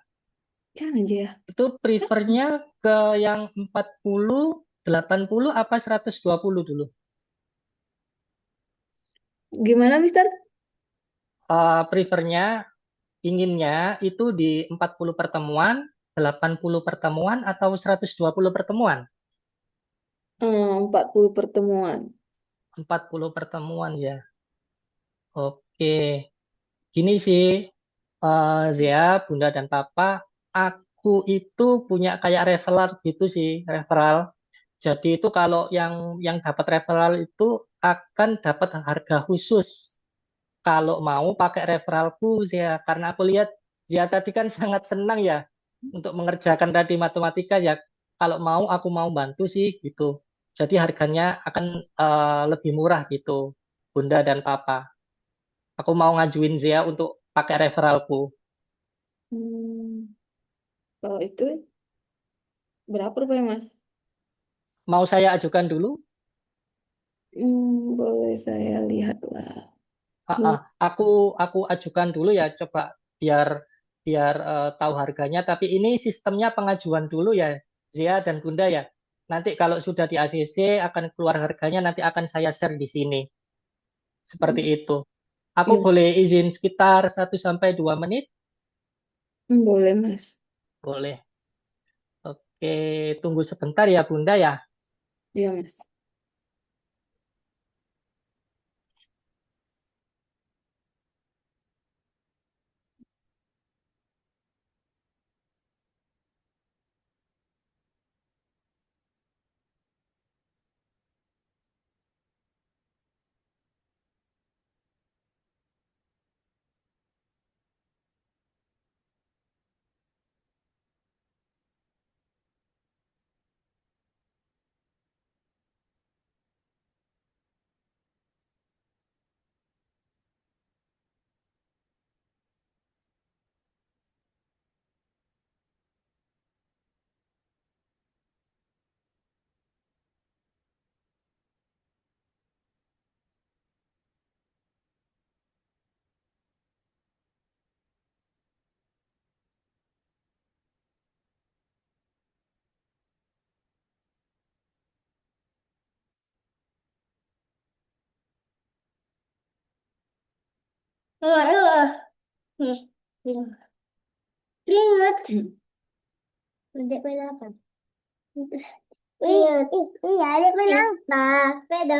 Jangan aja ya. itu prefernya ke yang 40, 80 apa 120 dulu? Gimana, Mister? Prefernya, inginnya itu di 40 pertemuan, 80 pertemuan, atau 120 pertemuan? 40 pertemuan. 40 pertemuan ya. Oke, gini sih, Zia, Bunda dan Papa, aku itu punya kayak referral gitu sih, referral. Jadi itu kalau yang dapat referral itu akan dapat harga khusus. Kalau mau pakai referralku, Zia, karena aku lihat Zia tadi kan sangat senang ya untuk mengerjakan tadi matematika ya. Kalau mau, aku mau bantu sih gitu. Jadi harganya akan lebih murah gitu, Bunda dan Papa. Aku mau ngajuin Zia untuk pakai referralku. Hmm, Kalau itu berapa rupiah, Mas? Mau saya ajukan dulu? Boleh saya lihatlah. Ah, aku ajukan dulu ya, coba biar biar tahu harganya. Tapi ini sistemnya pengajuan dulu ya, Zia dan Bunda ya. Nanti kalau sudah di ACC akan keluar harganya, nanti akan saya share di sini. Seperti itu. Aku Iya, boleh izin sekitar 1 sampai 2 menit? boleh, Mas. Boleh. Oke, tunggu sebentar ya Bunda ya. Iya, Mas. Nih, ingat. Adik kenapa? Ingat. Iya, adik kenapa? Beda.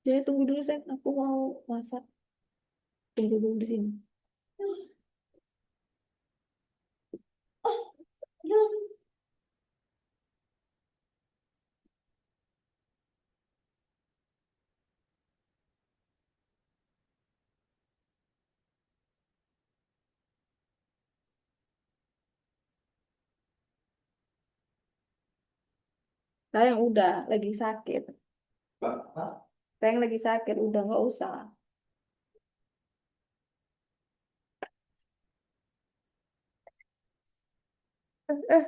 Ya, tunggu dulu, saya. Aku mau masak. Tunggu dulu di sini. Saya yang udah lagi sakit. Saya yang lagi sakit, udah nggak usah. Eh,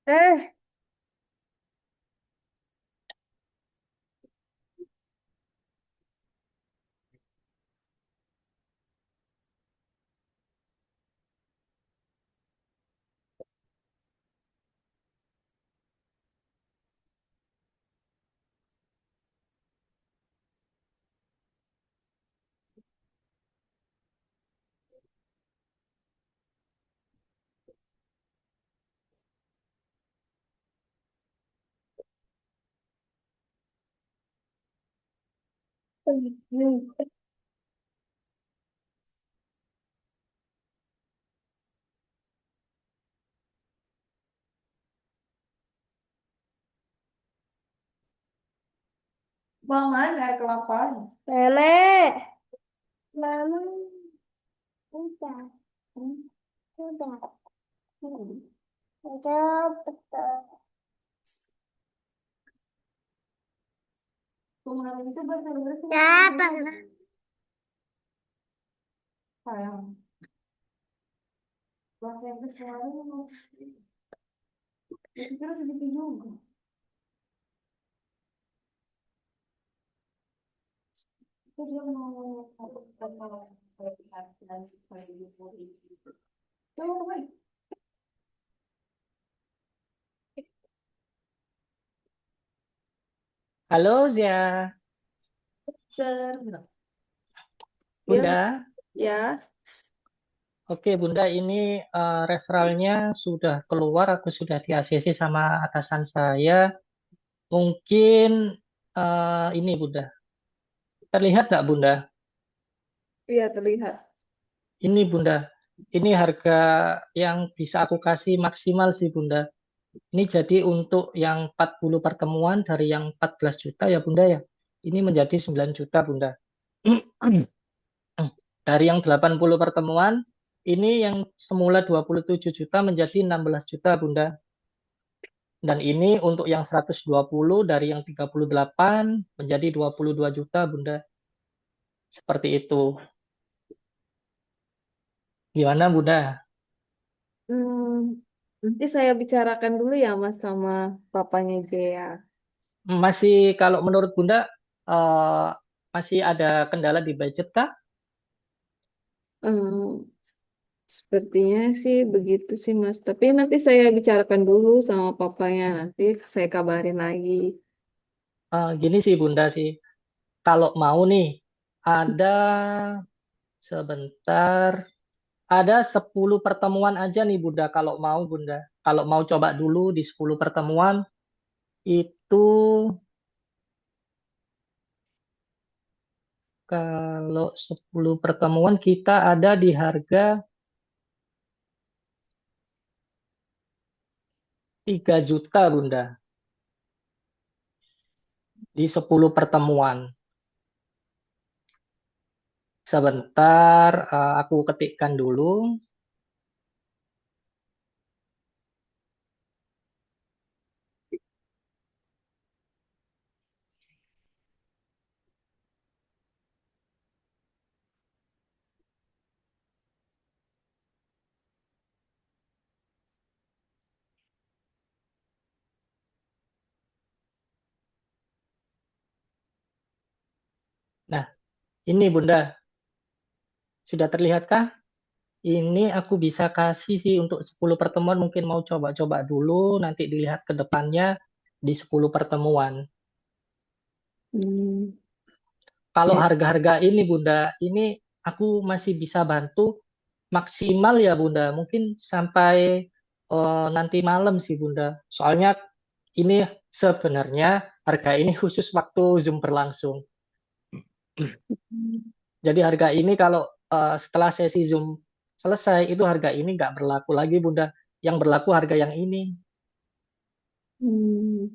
eh. Bang, mana air kelapa? Nenek. Mama. Udah. Udah. Udah. Betul. Kemarin itu bersih-bersih. Apa? Sayang. Bang, saya Halo Zia, Sir. Ya, Bunda. ya. Oke Bunda, ini referralnya sudah keluar, aku sudah di ACC sama atasan saya. Mungkin ini Bunda, terlihat nggak Bunda? Iya, terlihat. Ini Bunda, ini harga yang bisa aku kasih maksimal sih Bunda. Ini jadi untuk yang 40 pertemuan dari yang 14 juta ya Bunda ya. Ini menjadi 9 juta Bunda. Dari yang 80 pertemuan, ini yang semula 27 juta menjadi 16 juta Bunda. Dan ini untuk yang 120 dari yang 38 menjadi 22 juta Bunda. Seperti itu. Gimana Bunda? Hmm, nanti saya bicarakan dulu ya Mas sama papanya Gea. Masih kalau menurut Bunda eh, masih ada kendala di budget kah? Hmm, sepertinya sih begitu sih Mas. Tapi nanti saya bicarakan dulu sama papanya. Nanti saya kabarin lagi. Gini sih Bunda sih. Kalau mau nih ada sebentar ada 10 pertemuan aja nih Bunda kalau mau Bunda. Kalau mau coba dulu di 10 pertemuan itu kalau 10 pertemuan kita ada di harga 3 juta Bunda di 10 pertemuan. Sebentar aku ketikkan dulu. Nah, ini Bunda, sudah terlihatkah? Ini aku bisa kasih sih untuk 10 pertemuan mungkin mau coba-coba dulu nanti dilihat ke depannya di 10 pertemuan. Hmm, Kalau ya. harga-harga ini Bunda, ini aku masih bisa bantu maksimal ya Bunda, mungkin sampai nanti malam sih Bunda. Soalnya ini sebenarnya harga ini khusus waktu Zoom berlangsung. Jadi harga ini kalau setelah sesi Zoom selesai, itu harga ini nggak berlaku lagi Bunda. Yang berlaku harga yang ini. Hmm,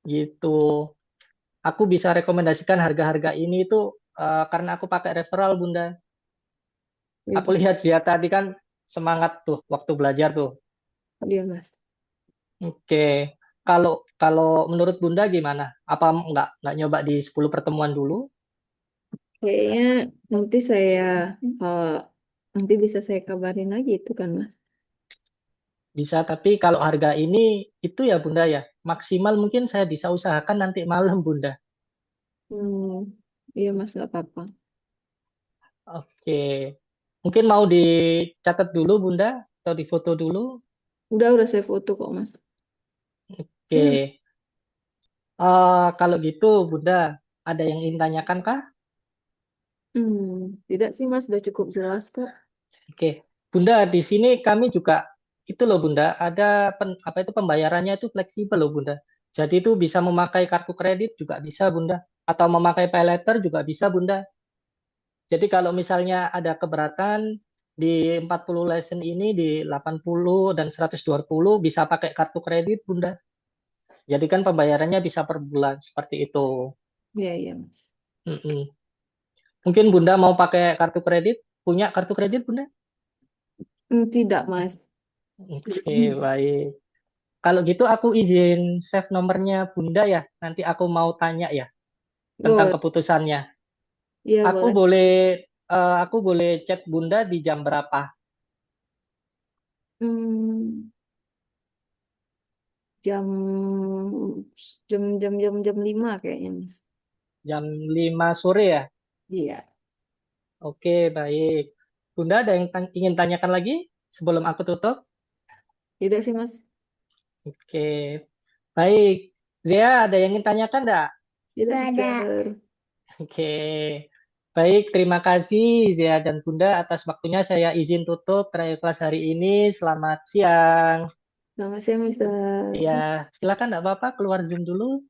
Gitu. Aku bisa rekomendasikan harga-harga ini itu karena aku pakai referral Bunda. Aku gitu. lihat dia tadi kan semangat tuh waktu belajar tuh. Dia Mas. Oke. Kalau kalau menurut Bunda gimana? Apa nggak nyoba di 10 pertemuan dulu? Kayaknya nanti saya eh, nanti bisa saya kabarin lagi itu kan Mas. Bisa, tapi kalau harga ini itu ya Bunda ya, maksimal mungkin saya bisa usahakan nanti malam Bunda. Hmm, iya Mas nggak apa-apa. Oke. Mungkin mau dicatat dulu Bunda atau difoto dulu? Udah saya foto kok Mas. Oke. Kalau gitu Bunda, ada yang ingin tanyakan kah? Tidak sih Mas, udah cukup jelas kok. Oke. Bunda, di sini kami juga itu loh Bunda, ada apa itu pembayarannya itu fleksibel loh Bunda. Jadi itu bisa memakai kartu kredit juga bisa Bunda, atau memakai pay later juga bisa Bunda. Jadi kalau misalnya ada keberatan di 40 lesson ini di 80 dan 120 bisa pakai kartu kredit Bunda. Jadi kan pembayarannya bisa per bulan seperti itu. Iya, iya Mas. Mm-mm. Mungkin Bunda mau pakai kartu kredit? Punya kartu kredit Bunda? Tidak Mas. Oke, baik. Kalau gitu aku izin save nomornya Bunda ya. Nanti aku mau tanya ya tentang Boleh, keputusannya. iya Aku boleh. boleh aku boleh chat Bunda di jam berapa? Hmm, jam jam 5 kayaknya, Mas. Jam 5 sore ya? Iya. Oke, baik. Bunda ada yang ingin tanyakan lagi sebelum aku tutup? Tidak sih, Mas. Oke, baik. Zia, ada yang ingin tanyakan enggak? Tidak, Nggak ada. Mister. Oke, baik. Terima kasih Zia dan Bunda atas waktunya. Saya izin tutup trial kelas hari ini. Selamat siang. Selamat siang, Mister. Ya, silakan enggak Bapak keluar Zoom dulu.